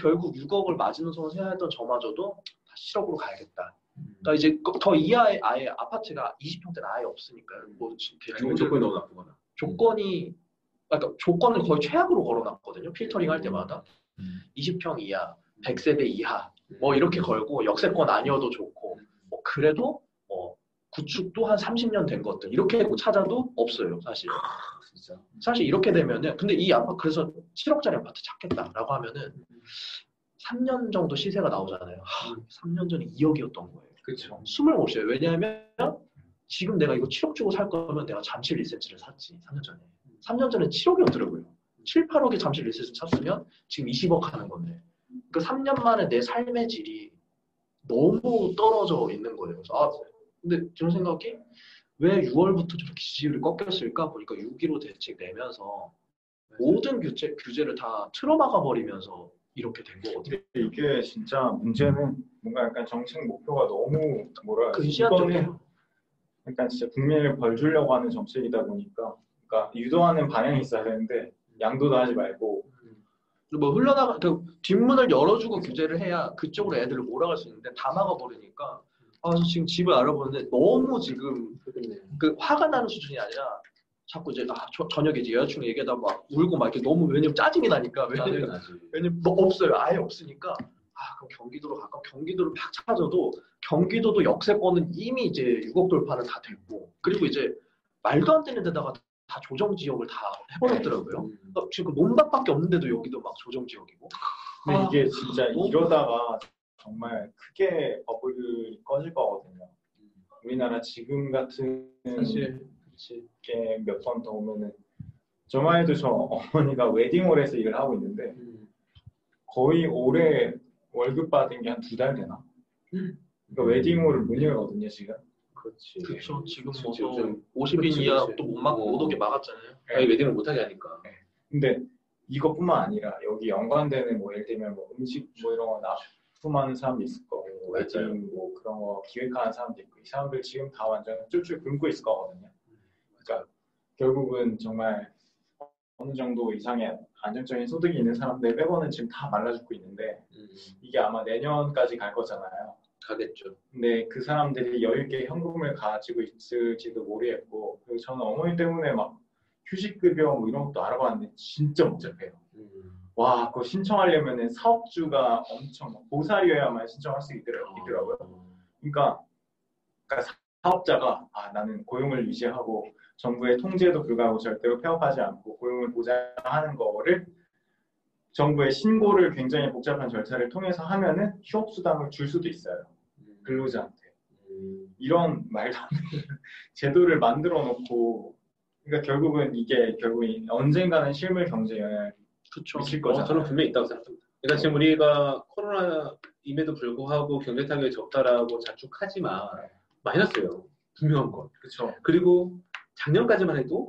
결국 6억을 마지노선을 세야 했던 저마저도 다시 7억으로 가야겠다. 그러니까 이제 더 이하의 아예 아파트가 20평대는 아예 없으니까요. 뭐 좋은 조건이 너무 나쁘거나. 그러니까 조건을 거의 최악으로 걸어놨거든요. 필터링 할 때마다 20평 이하, 100세대 이하 뭐 이렇게 걸고 역세권 아니어도 좋고 뭐 그래도 구축도 한 30년 된 것들 이렇게 찾아도 없어요. 사실. 진짜. 사실 이렇게 되면은 근데 이 아파트 그래서 7억짜리 아파트 찾겠다라고 하면은 3년 정도 시세가 나오잖아요. 3년 전에 2억이었던 거예요. 그렇죠. 숨을 못 쉬어요. 왜냐하면 지금 내가 이거 7억 주고 살 거면 내가 잠실 리센치를 샀지. 3년 전에. 3년 전에 7억이었더라고요. 7, 8억에 잠실 리센치 샀으면 지금 20억 하는 건데. 그 3년 만에 내 삶의 질이 너무 떨어져 있는 거예요. 그래서 근데 좀 생각이 왜 6월부터 저렇게 지지율이 꺾였을까 보니까 6.15 대책 내면서 모든 규제를 다 틀어막아 버리면서 이렇게 된 거거든요. 이게 진짜 문제는 뭔가 약간 정책 목표가 너무 근시안적이에요. 그러니까 진짜 국민을 벌 주려고 하는 정책이다 보니까 그러니까 유도하는 방향이 있어야 되는데 양도도 하지 말고 뭐 흘러나가 그 뒷문을 열어주고 규제를 해야 그쪽으로 애들을 몰아갈 수 있는데 다 막아버리니까 저 지금 집을 알아보는데 너무 지금 그 화가 나는 수준이 아니라 자꾸 이제 저녁에 이제 여자친구 얘기하다 막 울고 막 이렇게 너무 왜냐면 짜증이 나니까 왜냐면 뭐 없어요 아예 없으니까 그럼 경기도로 갈까 경기도를 막 찾아도 경기도도 역세권은 이미 이제 6억 돌파는 다 됐고 그리고 이제 말도 안 되는 데다가 다 조정 지역을 다 해버렸더라고요. 그러니까 지금 그 논밭밖에 없는데도 여기도 막 조정 지역이고. 근데 이게 진짜 이러다가 정말 크게 버블이 꺼질 거거든요. 우리나라 지금 같은 사실 게 몇 번 더 오면은 저만 해도 저 어머니가 웨딩홀에서 일을 하고 있는데 거의 올해 월급 받은 게 한 2달 되나? 그러니까 웨딩홀을 못 열거든요 지금. 그렇죠. 지금 뭐 요즘 50인 이하 또 못 오게 막았잖아요. 아니 웨딩을 못하게 하니까. 근데 이것뿐만 아니라 여기 연관되는 뭐 예를 들면 뭐 음식 뭐 이런 거 납품하는 사람도 있을 거고 웨딩 뭐 그런 거 기획하는 사람도 있고 이 사람들 지금 다 완전 쫄쫄 굶고 있을 거거든요. 그러니까 결국은 정말 어느 정도 이상의 안정적인 소득이 있는 사람들 빼고는 지금 다 말라 죽고 있는데 이게 아마 내년까지 갈 거잖아요. 가겠죠. 근데 그 사람들이 여유 있게 현금을 가지고 있을지도 모르겠고 그리고 저는 어머니 때문에 막 휴식급여 뭐 이런 것도 알아봤는데 진짜 복잡해요. 와 그거 신청하려면은 사업주가 엄청 보살이어야만 신청할 수 있더라고요. 그러니까 사업자가 나는 고용을 유지하고 정부의 통제에도 불구하고 절대로 폐업하지 않고 고용을 보장하는 거를 정부의 신고를 굉장히 복잡한 절차를 통해서 하면은 휴업수당을 줄 수도 있어요. 근로자한테. 이런 말도 안 되는 제도를 만들어 놓고 그러니까 결국은 이게 언젠가는 실물 경제에 영향을 미칠 거잖아요. 저는 분명히 있다고 생각합니다. 그러니까 지금 우리가 코로나임에도 불구하고 경제 타격이 적다라고 자축하지만 마이너스예요. 분명한 건. 그렇죠. 그리고 작년까지만 해도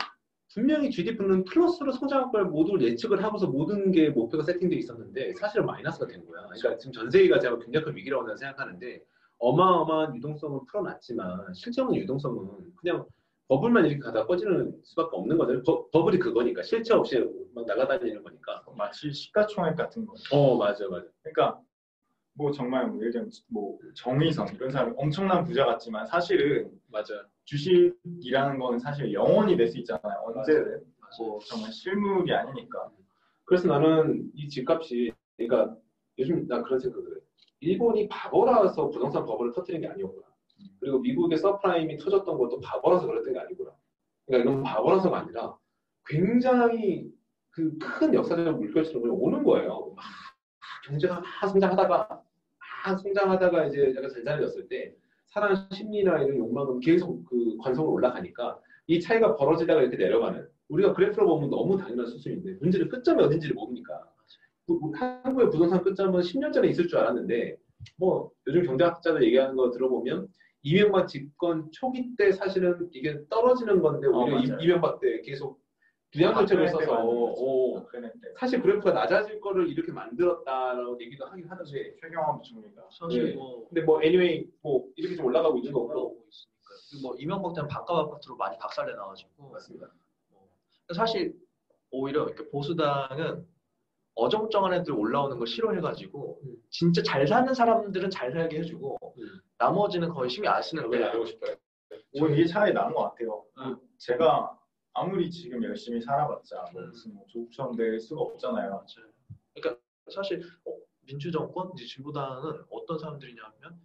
분명히 GDP는 플러스로 성장할 걸 모두 예측을 하고서 모든 게 목표가 세팅되어 있었는데 사실은 마이너스가 된 거야. 그러니까 지금 전 세계가 제가 굉장한 위기라고 저는 생각하는데 어마어마한 유동성은 풀어놨지만 실제로는 유동성은 그냥 버블만 이렇게 가다 꺼지는 수밖에 없는 거죠. 버블이 그거니까 실체 없이 막 나가다니는 거니까. 마치 시가총액 같은 거. 맞아. 그러니까 뭐 정말 뭐 예를 들면 뭐 정의성 이런 사람이 엄청난 부자 같지만 사실은 맞아. 주식이라는 거는 사실 영원히 낼 수 있잖아요. 언제든. 뭐 정말 실물이 아니니까. 그래서 나는 이 집값이 그러니까 요즘 나 그런 생각을 해. 일본이 바보라서 부동산 버블을 터뜨린 게 아니었구나. 그리고 미국의 서프라임이 터졌던 것도 바보라서 그랬던 게 아니구나. 그러니까 이건 바보라서가 아니라 굉장히 그 큰 역사적 물결처럼 오는 거예요. 경제가 성장하다가 이제 약간 잔잔해졌을 때 사람 심리나 이런 욕망은 계속 그 관성으로 올라가니까 이 차이가 벌어지다가 이렇게 내려가는 우리가 그래프로 보면 너무 당연한 수준인데 문제는 끝점이 어딘지를 모르니까 한국의 부동산 끝점은 10년 전에 있을 줄 알았는데 뭐 요즘 경제학자들 얘기하는 거 들어보면 이명박 집권 초기 때 사실은 이게 떨어지는 건데 오히려 이명박 때 계속 부양 정책을 써서 사실 그래프가 낮아질 거를 이렇게 만들었다라고 얘기도 하긴 하던데 최경환 부총리가 사실 근데 뭐 anyway 뭐 이렇게 좀 올라가고 있는 거고 뭐 이명박 때는 반값 아파트로 많이 박살내 나가지고 맞습니다. 사실 오히려 이렇게 보수당은 어정쩡한 애들 올라오는 걸 싫어해가지고 진짜 잘 사는 사람들은 잘 살게 해주고 나머지는 거의 신경 안 쓰는 왜 알고 싶어요? 저는 이게 차이 나는 것 같아요. 제가 아무리 지금 열심히 살아봤자 무슨 조국처럼 될 수가 없잖아요. 그러니까 사실 민주정권, 이제 진보당은 어떤 사람들이냐면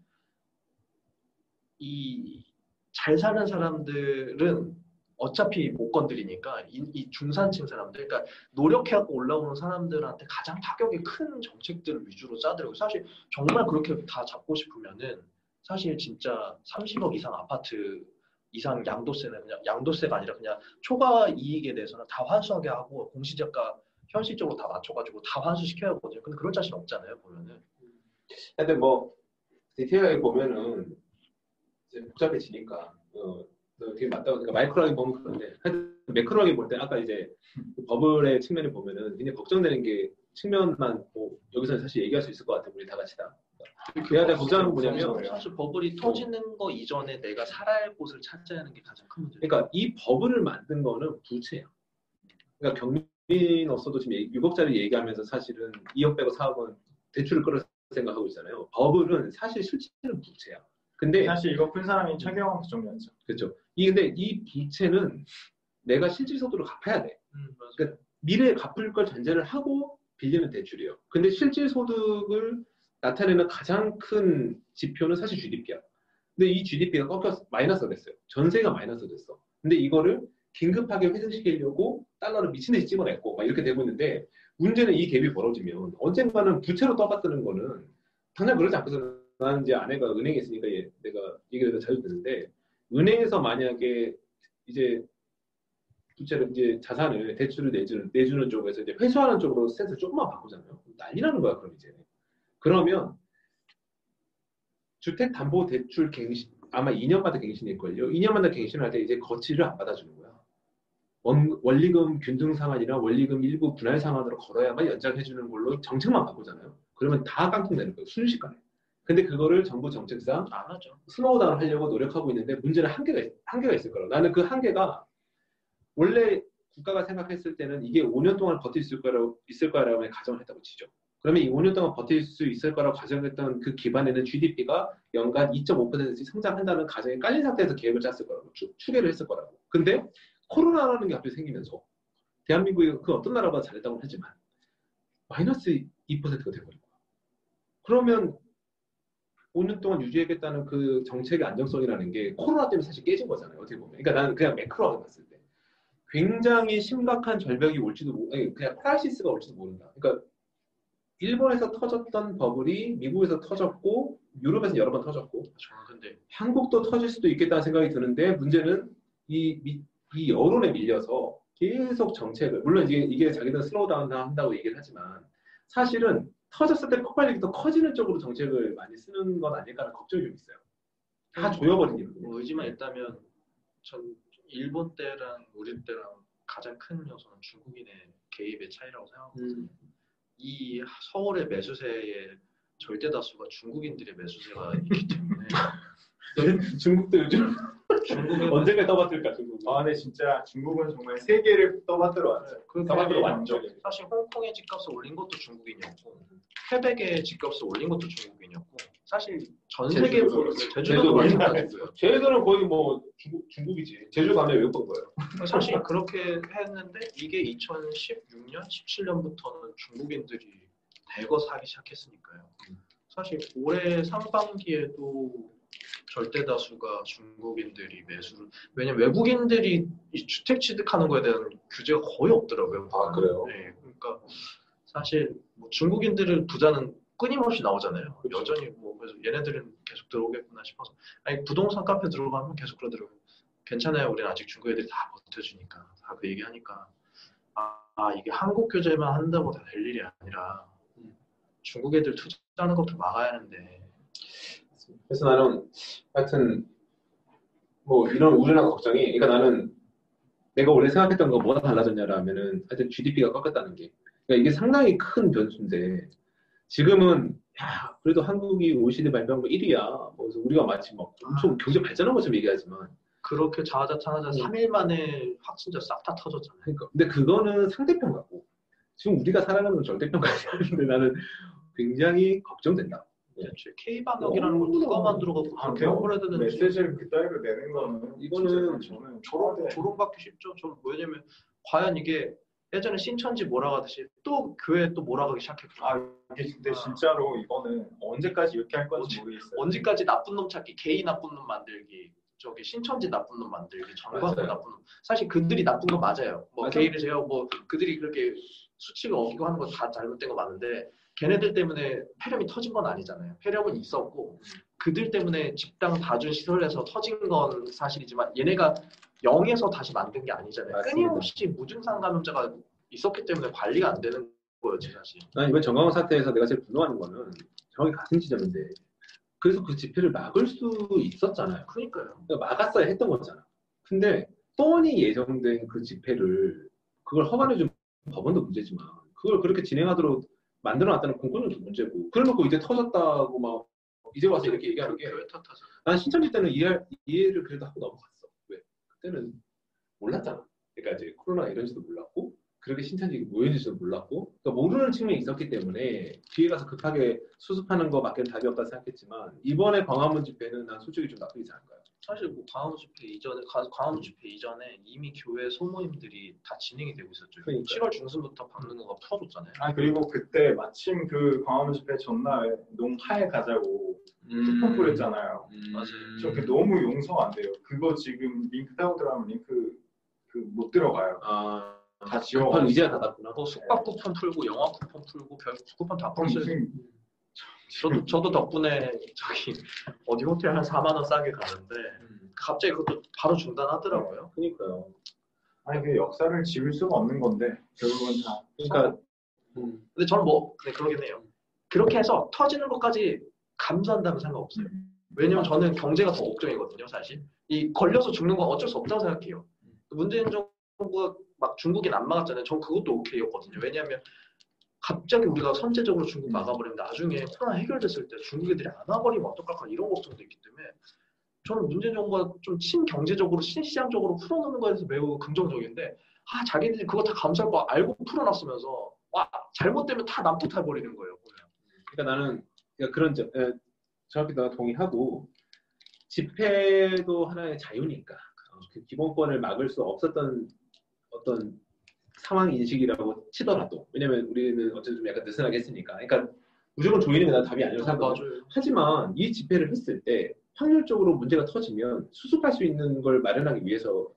이 잘 사는 사람들은 어차피 못 건드리니까 이 중산층 사람들, 그러니까 노력해갖고 올라오는 사람들한테 가장 타격이 큰 정책들을 위주로 짜더라고요. 사실 정말 그렇게 다 잡고 싶으면은 사실 진짜 30억 이상 아파트 이상 양도세는 그냥 양도세가 아니라 그냥 초과 이익에 대해서는 다 환수하게 하고 공시지가 현실적으로 다 맞춰가지고 다 환수시켜야 하거든요. 근데 그럴 자신 없잖아요, 보면은. 근데 뭐 디테일하게 보면은 복잡해지니까 되게 맞다고 그러니까 마이크로하게 보면 그런데 하여튼 매크로하게 볼 때 아까 이제 그 버블의 측면을 보면은 굉장히 걱정되는 게 측면만 뭐 여기서 사실 얘기할 수 있을 것 같아요. 우리 다 같이 다. 대화자 걱정은 뭐냐면 사실 버블이 터지는 거 이전에 내가 살아야 할 곳을 찾아야 하는 게 가장 큰 문제예요. 그러니까 이 버블을 만든 거는 부채야. 그러니까 경민으로서도 지금 6억짜리 얘기하면서 사실은 2억 빼고 4억은 대출을 끌어 생각하고 있잖아요. 버블은 사실 실질은 부채야. 근데 사실 이거 푼 사람이 최경환 정도였죠. 그렇죠. 근데 이 부채는 내가 실질소득으로 갚아야 돼. 그러니까 미래에 갚을 걸 전제를 하고 빌리는 대출이에요. 근데 실질소득을 나타내는 가장 큰 지표는 사실 GDP야. 근데 이 GDP가 꺾여서 마이너스가 됐어요. 전세가 마이너스 됐어. 근데 이거를 긴급하게 회생시키려고 달러를 미친 듯이 찍어냈고 막 이렇게 되고 있는데 문제는 이 갭이 벌어지면 언젠가는 부채로 떠받드는 거는 당장 그러지 않고서 나는 이제 아내가 은행에 있으니까 내가 얘기를 자주 듣는데 은행에서 만약에 이제 부채를 이제 자산을 대출을 내주는 쪽에서 이제 회수하는 쪽으로 스탠스를 조금만 바꾸잖아요. 난리 나는 거야 그럼 이제. 그러면 주택담보대출 갱신 아마 2년마다 갱신일걸요. 2년마다 갱신을 할 때 이제 거치를 안 받아주는 거야. 원리금 균등 상환이나 원리금 일부 분할 상환으로 걸어야만 연장해주는 걸로 정책만 바꾸잖아요. 그러면 다 깡통되는 거예요. 순식간에. 근데 그거를 정부 정책상 안 하죠. 슬로우다운 하려고 노력하고 있는데 문제는 한계가 있을 거라고. 나는 그 한계가 원래 국가가 생각했을 때는 이게 5년 동안 버틸 수 있을 거라고 가정을 했다고 치죠. 그러면 이 5년 동안 버틸 수 있을 거라고 가정했던 그 기반에는 GDP가 연간 2.5%씩 성장한다는 가정에 깔린 상태에서 계획을 짰을 거라고 추계를 했을 거라고. 근데 코로나라는 게 갑자기 생기면서 대한민국이 그 어떤 나라보다 잘했다고 하지만 마이너스 2%가 돼버린 거야. 그러면 5년 동안 유지하겠다는 그 정책의 안정성이라는 게 코로나 때문에 사실 깨진 거잖아요. 어떻게 보면. 그러니까 나는 그냥 매크로하게 봤을 때 굉장히 심각한 절벽이 올지도 그냥 크라이시스가 올지도 모른다. 그러니까 일본에서 터졌던 버블이 미국에서 터졌고 유럽에서 여러 번 터졌고 근데 한국도 터질 수도 있겠다는 생각이 드는데 문제는 이 여론에 밀려서 계속 정책을 물론 이게 자기들 슬로우다운 한다고 얘기를 하지만 사실은 터졌을 때 폭발력이 더 커지는 쪽으로 정책을 많이 쓰는 건 아닐까라는 걱정이 좀 있어요. 다 조여버린 일이거든요. 뭐 의지만 있다면 전 일본 때랑 우리 때랑 가장 큰 요소는 중국인의 개입의 차이라고 생각하거든요. 이 서울의 매수세의 절대 다수가 중국인들의 매수세가 있기 때문에 중국도 요즘 언젠가 떠받들까 중국. 근데 진짜 중국은 정말 세계를 떠받들어 왔죠. 떠받들어 왔죠. 사실 홍콩의 집값을 올린 것도 중국인이었고 퀘벡의 집값을 올린 것도 중국인이었고 사실 전 세계 제주도도 마찬가지고요. 제주도는 거의 뭐 중국이지. 제주 가면 외국 본 거예요. 사실 그렇게 했는데 이게 2016년, 17년부터는 중국인들이 대거 사기 시작했으니까요. 사실 올해 상반기에도 절대 다수가 중국인들이 매수를 왜냐면 외국인들이 이 주택 취득하는 거에 대한 규제가 거의 없더라고요. 그래요? 네, 그러니까 사실 뭐 중국인들을 부자는 끊임없이 나오잖아요. 그렇죠. 여전히 뭐 그래서 얘네들은 계속 들어오겠구나 싶어서 아니 부동산 카페 들어가면 계속 그러더라고요. 괜찮아요. 우리는 아직 중국 애들이 다 버텨주니까 다 그 얘기하니까 이게 한국 규제만 한다고 다 될 일이 아니라 중국 애들 투자하는 것도 막아야 하는데 그래서 나는 하여튼 뭐 이런 우려나 걱정이 그러니까 나는 내가 원래 생각했던 거 뭐가 달라졌냐라면은 하여튼 GDP가 꺾였다는 게 그러니까 이게 상당히 큰 변수인데 지금은 야 그래도 한국이 OECD 발표한 거 1위야. 그래서 우리가 마치 막 엄청 경제 발전한 것처럼 얘기하지만 그렇게 자화자찬하자 3일 만에 확진자 싹 다 터졌잖아요. 그러니까 근데 그거는 상대평 같고 지금 우리가 살아가는 건 절대평가지. 근데 나는 굉장히 걱정된다. 대체 K-방역이라는 걸 누가 만들어갖고 그렇게 해야 되는지 메시지를 그따위로 내는 거는 이거는 저는 조롱받기 쉽죠. 저는 왜냐면 과연 이게 예전에 신천지 몰아가듯이 또 교회 또 몰아가기 시작했고 이게 근데 진짜로 이거는 언제까지 이렇게 할 건지 모르겠어요. 언제까지 나쁜 놈 찾기, 게이 나쁜 놈 만들기, 저기 신천지 나쁜 놈 만들기, 정광훈 나쁜 놈. 사실 그들이 나쁜 거 맞아요. 뭐 맞아. 게이를 제가 뭐 그들이 그렇게 수칙을 어기고 하는 거 다 잘못된 거 맞는데 걔네들 때문에 폐렴이 터진 건 아니잖아요. 폐렴은 있었고 그들 때문에 집단 다중 시설에서 터진 건 사실이지만 얘네가 0에서 다시 만든 게 아니잖아요. 맞습니다. 끊임없이 무증상 감염자가 있었기 때문에 관리가 안 되는 거였지 사실. 난 이번 정강원 사태에서 내가 제일 분노하는 거는 정확히 같은 지점인데 그래서 그 집회를 막을 수 있었잖아요. 그러니까요. 그러니까 막았어야 했던 거잖아. 근데 뻔히 예정된 그 집회를 그걸 허가해준 법원도 문제지만 그걸 그렇게 진행하도록 만들어놨다는 공권력도 문제고 그래놓고 이제 터졌다고 막 이제 와서 이렇게 얘기하는 게 난 신천지 때는 이해를 그래도 하고 넘어갔어. 왜? 그때는 몰랐잖아. 그러니까 이제 코로나 이런지도 몰랐고 그렇게 신천지 모였는지도 몰랐고 그러니까 모르는 측면이 있었기 때문에 뒤에 가서 급하게 수습하는 거 밖에 답이 없다 생각했지만 이번에 광화문 집회는 난 솔직히 좀 나쁘지 않은 거야. 사실 뭐 광화문 집회 이전에 이미 교회 소모임들이 다 진행이 되고 있었죠. 그러니까요. 7월 중순부터 박능호가 풀어줬잖아요. 그리고 그때 마침 그 광화문 집회 전날에 농하에 가자고 쿠폰 뿌렸잖아요. 맞아요. 저 그 너무 용서가 안 돼요. 그거 지금 링크 타고 들어가면 링크 못 들어가요. 다 지워. 이제야 닫았구나. 뭐 숙박 쿠폰 풀고 영화 쿠폰 풀고 별 쿠폰 다 풀었어요. 저도 덕분에 저기 어디 호텔 한 4만 원 싸게 가는데 갑자기 그것도 바로 중단하더라고요. 그러니까요. 그 역사를 지울 수가 없는 건데 결국은 다. 그러니까 근데 저는 네, 그러긴 해요. 그렇게 해서 터지는 것까지 감수한다면 상관없어요. 왜냐면 저는 경제가 더 걱정이거든요, 사실. 이 걸려서 죽는 건 어쩔 수 없다고 생각해요. 문재인 정부가 막 중국인 안 막았잖아요. 전 그것도 오케이였거든요. 왜냐하면 갑자기 우리가 선제적으로 중국 막아버리면 나중에 코로나 해결됐을 때 중국 애들이 안 와버리면 어떡할까 이런 걱정도 있기 때문에 저는 문재인 정부가 좀 친경제적으로 친시장적으로 풀어놓는 거에 대해서 매우 긍정적인데 자기들이 그거 다 감수할 거 알고 풀어놨으면서 잘못되면 다 남 탓해버리는 거예요. 그러니까 나는 그런 정확히 내가 동의하고 집회도 하나의 자유니까 그 기본권을 막을 수 없었던 어떤 상황 인식이라고 치더라도 왜냐면 우리는 어쨌든 좀 약간 느슨하게 했으니까 그러니까 무조건 조이는 게 난 답이 아니라고 생각하거든요. 하지만 이 집회를 했을 때 확률적으로 문제가 터지면 수습할 수 있는 걸 마련하기 위해서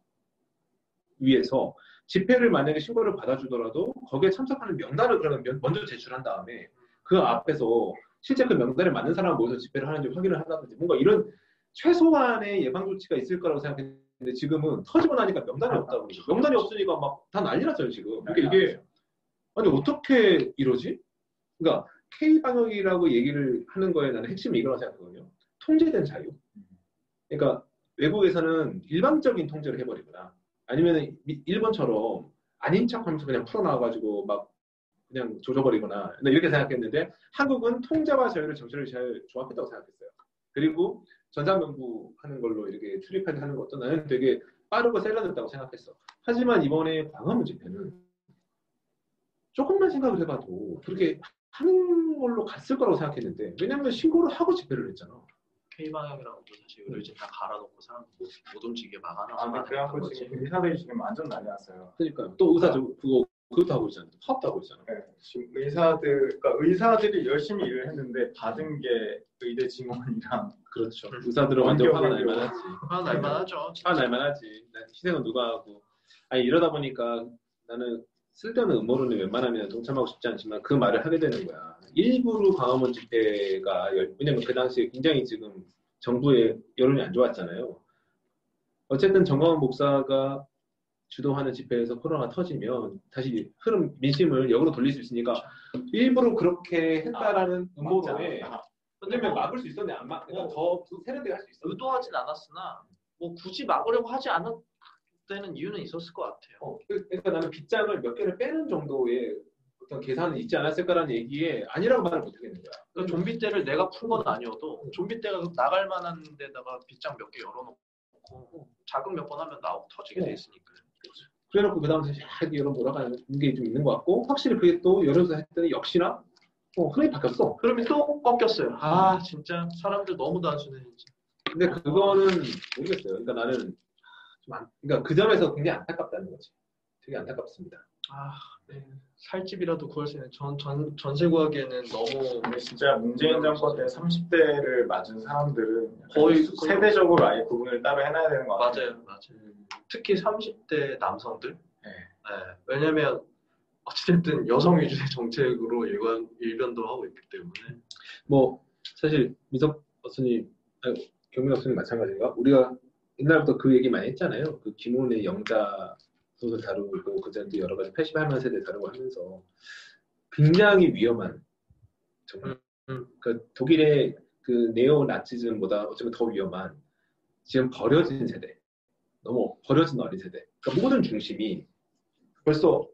집회를 만약에 신고를 받아주더라도 거기에 참석하는 명단을 그러면 먼저 제출한 다음에 그 앞에서 실제 그 명단에 맞는 사람을 모여서 집회를 하는지 확인을 한다든지 뭔가 이런 최소한의 예방 조치가 있을 거라고 생각했는데 지금은 터지고 나니까 명단이 없다고 그러죠. 명단이 없으니까 막 다 난리 났어요 지금. 그러니까 이게 아니 어떻게 이러지? 그러니까 K-방역이라고 얘기를 하는 거에 나는 핵심이 이거라고 생각하거든요. 통제된 자유. 그러니까 외국에서는 일방적인 통제를 해버리거나 아니면 일본처럼 아닌 척하면서 그냥 풀어나와가지고 막 그냥 조져버리거나 이렇게 생각했는데 한국은 통제와 자유를 정치를 잘 조합했다고 생각했어요. 그리고 전자명부 하는 걸로 이렇게 출입하게 하는 것도 나는 되게 빠르고 세련됐다고 생각했어. 하지만 이번에 광화문 집회는 조금만 생각을 해봐도 그렇게 하는 걸로 갔을 거라고 생각했는데 왜냐면 신고를 하고 집회를 했잖아. K방역이라고 사실 의료진 다 갈아놓고 사람 못 움직이게 막아놔서 그래갖고 지금 의사들이 지금 완전 난리 났어요. 그러니까 또 의사도 그것도 하고 있잖아요. 파업도 하고 있잖아요. 네, 지금 의사들이 열심히 일을 했는데 받은 게 의대 증원이랑 그렇죠. 의사들은 완전 화가 날 만하지. 화가 날 만하죠. 화가 날 만하지. 희생은 누가 하고. 이러다 보니까 나는 쓸데없는 음모론에 웬만하면 동참하고 싶지 않지만 그 말을 하게 되는 거야. 일부러 광화문 집회가 왜냐면 그 당시에 굉장히 지금 정부의 여론이 안 좋았잖아요. 어쨌든 정광훈 목사가 주도하는 집회에서 코로나가 터지면 다시 민심을 역으로 돌릴 수 있으니까 일부러 그렇게 했다라는 음모론에 왜냐면 막을 수 있었는데 안 막, 그러니까 더 세련되게 할 수 있어. 의도하진 않았으나 뭐 굳이 막으려고 하지 않았다는 이유는 있었을 것 같아요. 그러니까 나는 빗장을 몇 개를 빼는 정도의 어떤 계산은 있지 않았을까라는 얘기에 아니라고 말을 못 하겠는 거야. 그러니까 좀비 때를 내가 푼 건 아니어도 좀비 때가 나갈 만한 데다가 빗장 몇 개 열어놓고 자극 몇 번 하면 나오고 터지게 돼 있으니까. 그래놓고 그 다음에 이런 몰아가는 게 좀 있는 것 같고 확실히 그게 또 열어서 했더니 역시나 흐름이 바뀌었어. 흐름이 또 꺾였어요. 진짜 사람들 너무 단순해 진짜. 근데 그거는 모르겠어요. 그러니까 나는 그러니까 그 점에서 굉장히 안타깝다는 거지. 되게 안타깝습니다. 네. 살집이라도 구할 수 있는 전세 구하기에는 너무. 근데 진짜 문재인 정권 때 30대를 맞은 사람들은 거의 세대적으로 아예 구분을 따로 해놔야 되는 거 같아요. 맞아요. 특히 30대 남성들. 네. 왜냐면 어쨌든 여성 위주의 정책으로 일변도 하고 있기 때문에. 뭐 사실 민석 교수님, 경민 교수님 마찬가지인가? 우리가 옛날부터 그 얘기 많이 했잖아요. 그 김훈의 영자 소설 다루고 그전에도 여러 가지 88만 세대 다루고 하면서 굉장히 위험한 정말 그 독일의 그 네오 나치즘보다 어쩌면 더 위험한 지금 버려진 세대, 너무 버려진 어린 세대. 그러니까 모든 중심이 벌써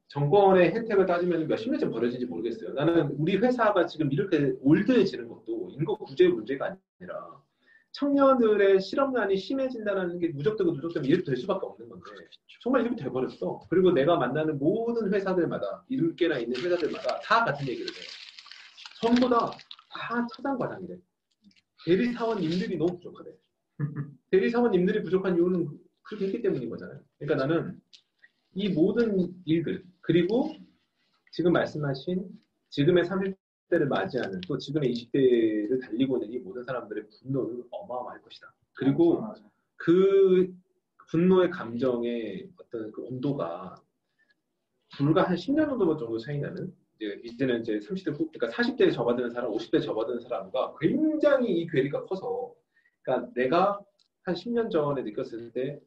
정권의 혜택을 따지면 몇십 년째 버려진지 모르겠어요. 나는 우리 회사가 지금 이렇게 올드해지는 것도 인구 구조의 문제가 아니라 청년들의 실업난이 심해진다는 게 누적되고 이렇게 될 수밖에 없는 건데 정말 이렇게 돼버렸어. 그리고 내가 만나는 모든 회사들마다 7개나 있는 회사들마다 다 같은 얘기를 해요. 전부 다 차장과장이래. 대리사원님들이 너무 부족하대. 대리사원님들이 부족한 이유는 그렇게 했기 때문인 거잖아요. 그러니까 나는 이 모든 일들 그리고 지금 말씀하신 지금의 30대를 맞이하는 또 지금의 20대를 달리고 있는 이 모든 사람들의 분노는 어마어마할 것이다. 그리고 그 분노의 감정의 어떤 그 온도가 불과 한 10년 정도 차이 나는 이제는 이제 30대 후, 그러니까 40대에 접어드는 사람, 50대에 접어드는 사람과 굉장히 이 괴리가 커서 그러니까 내가 한 10년 전에 느꼈을 때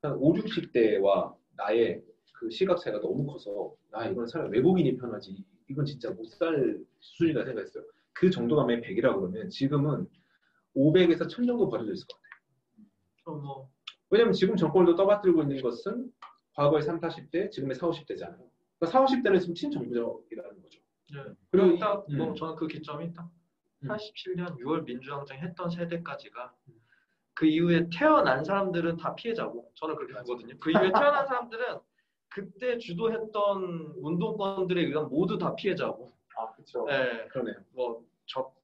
한 5, 60대와 나의 그 시각 차이가 너무 커서 이건 차라리 외국인이 편하지 이건 진짜 못 살 수준이다 생각했어요. 그 정도가 100이라 그러면 지금은 500에서 1000 정도 버려져 있을 것 같아요. 왜냐면 지금 정권도 떠받들고 있는 것은 과거의 30, 40대, 지금의 40, 50대잖아요. 그러니까 40, 50대는 지금 친정부적이라는 거죠. 네. 그리고 딱 저는 그 기점이 딱 87년 6월 민주항쟁 했던 세대까지가 그 이후에 태어난 사람들은 다 피해자고 저는 그렇게 보거든요. 그 이후에 태어난 사람들은 그때 주도했던 운동권들에 의한 모두 다 피해자고. 그렇죠. 네, 그러네요.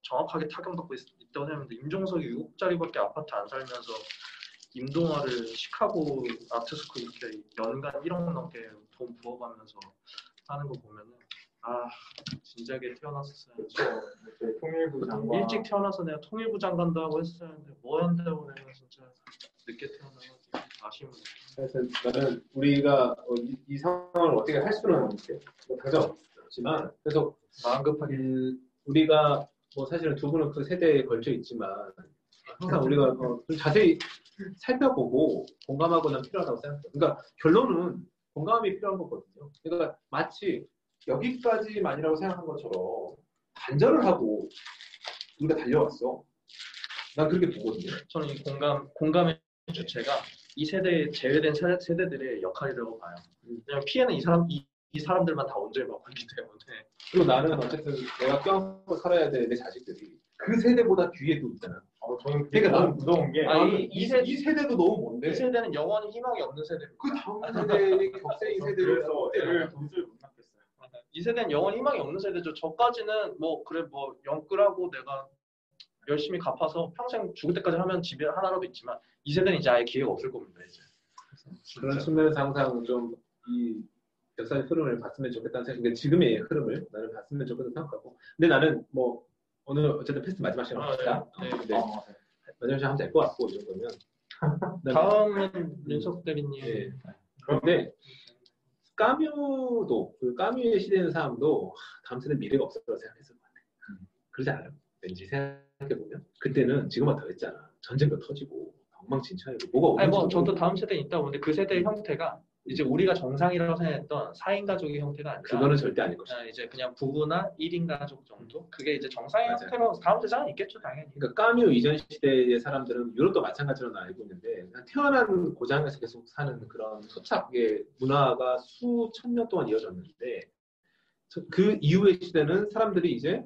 정확하게 타격받고 있다고 생각하는데 임종석이 6억짜리밖에 아파트 안 살면서 임동아를 시카고 아트스쿨 이렇게 연간 1억 넘게 돈 부어가면서 하는 거 보면은 진작에 태어났었어야 했는데 통일부 장관 일찍 태어나서 내가 통일부 장관도 하고 했어야 했는데 뭐 한다고 내가 진짜 늦게 태어나가지고 아쉬운 거죠. 그래서 나는 우리가 이 상황을 어떻게 할 수는 당장 없지만 그래서 마음 급하게 우리가 사실은 두 분은 그 세대에 걸쳐 있지만 항상 우리가 좀 자세히 살펴보고 공감하고는 필요하다고 생각해요. 그러니까 결론은 공감이 필요한 거거든요. 그러니까 마치 여기까지만이라고 생각한 것처럼 단절을 하고 우리가 달려왔어. 난 그렇게 보거든요. 저는 이 공감의 주체가 이 세대에 제외된 세대들의 역할이라고 봐요. 왜냐면 피해는 이 사람들만 다 온전히 맡고 있기 때문에. 그리고 나는 어쨌든 내가 껴안고 살아야 될 내 자식들이 그 세대보다 뒤에도 있잖아. 저는 그러니까 너무 무서운 게 이 세대도 너무 먼데 이 세대는 영원히 희망이 없는 세대입니다. 그 다음 세대의 격세인 세대를 그래서 애를 도저히 못 낳겠어요. 이 세대는 영원히 희망이 없는 세대죠. 저까지는 영끌하고 내가 열심히 갚아서 평생 죽을 때까지 하면 집에 하나라도 있지만 이 세대는 이제 아예 기회가 없을 겁니다. 이제. 그런 측면에서 항상 좀 이 역사의 흐름을 봤으면 좋겠다는 생각인데 지금의 흐름을 나는 봤으면 좋겠다는 생각하고 근데 나는 오늘 어쨌든 패스트 마지막 시간 합시다. 마지막 시간 하면 될 것 같고 이 정도면 다음은 윤석 대리님. 네. 그런데 까뮤도 그 까뮤의 시대의 사람도 다음 세대 미래가 없을 거라고 생각했을 것 같아. 그러지 않아요? 왠지 생각해보면 그때는 지금보다 더 했잖아. 전쟁도 터지고 엉망진창이고 뭐가 저도 다음 세대에 있다고 보는데 그 세대의 형태가 이제 우리가 정상이라고 생각했던 4인 가족의 형태가 아니라 그거는 절대 아닐 것이다. 이제 그냥 부부나 1인 가족 정도? 그게 이제 정상의 맞아요. 형태로 다음 세상은 있겠죠, 당연히. 그러니까 까뮤 이전 시대의 사람들은 유럽도 마찬가지로 알고 있는데 태어난 고장에서 계속 사는 그런 흡사하게 문화가 수천 년 동안 이어졌는데 그 이후의 시대는 사람들이 이제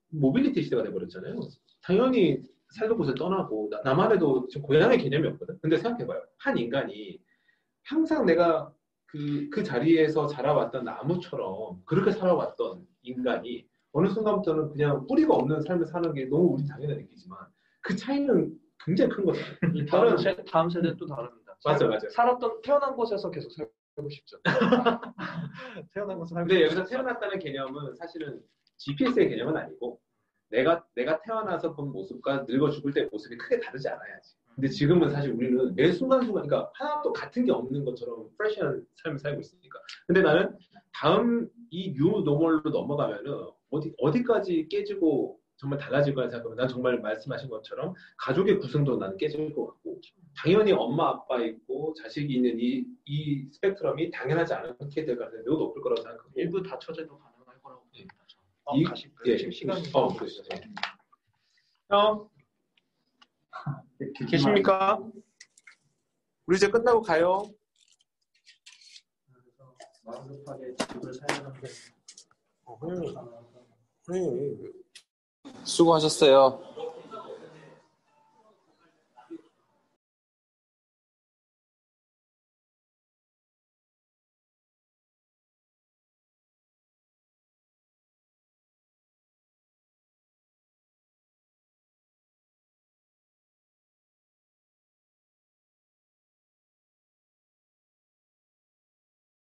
모빌리티 시대가 돼버렸잖아요. 당연히 살던 곳을 떠나고 나만 해도 지금 고향의 개념이 없거든. 근데 생각해봐요. 한 인간이 항상 내가 그 자리에서 자라왔던 나무처럼 그렇게 살아왔던 인간이 어느 순간부터는 그냥 뿌리가 없는 삶을 사는 게 너무 우리 당연히 느끼지만 그 차이는 굉장히 큰 거잖아요. 다음 세대는 또 다릅니다. 맞아요. 태어난 곳에서 계속 살고 싶죠. 태어난 곳에서 살고 근데 여기서 태어났다는 개념은 사실은 GPS의 개념은 아니고 내가 태어나서 본 모습과 늙어 죽을 때의 모습이 크게 다르지 않아야지. 근데 지금은 사실 우리는 매 순간순간, 그러니까 하나도 같은 게 없는 것처럼 프레시한 삶을 살고 있으니까. 근데 나는 다음 이 뉴 노멀로 넘어가면은 어디까지 깨지고 정말 달라질 거라 생각하면 난 정말 말씀하신 것처럼 가족의 구성도 나는 깨질 것 같고 당연히 엄마 아빠 있고 자식이 있는 이 스펙트럼이 당연하지 않게 될 가능성이 매우 높을 거라고 생각하고 일부 다처제도 가능할 거라고 봅니다. 시간이 그렇죠. 형 계십니까? 우리 이제 끝나고 가요. 마음 급하게 집을 사야 하는데 형님 수고하셨어요.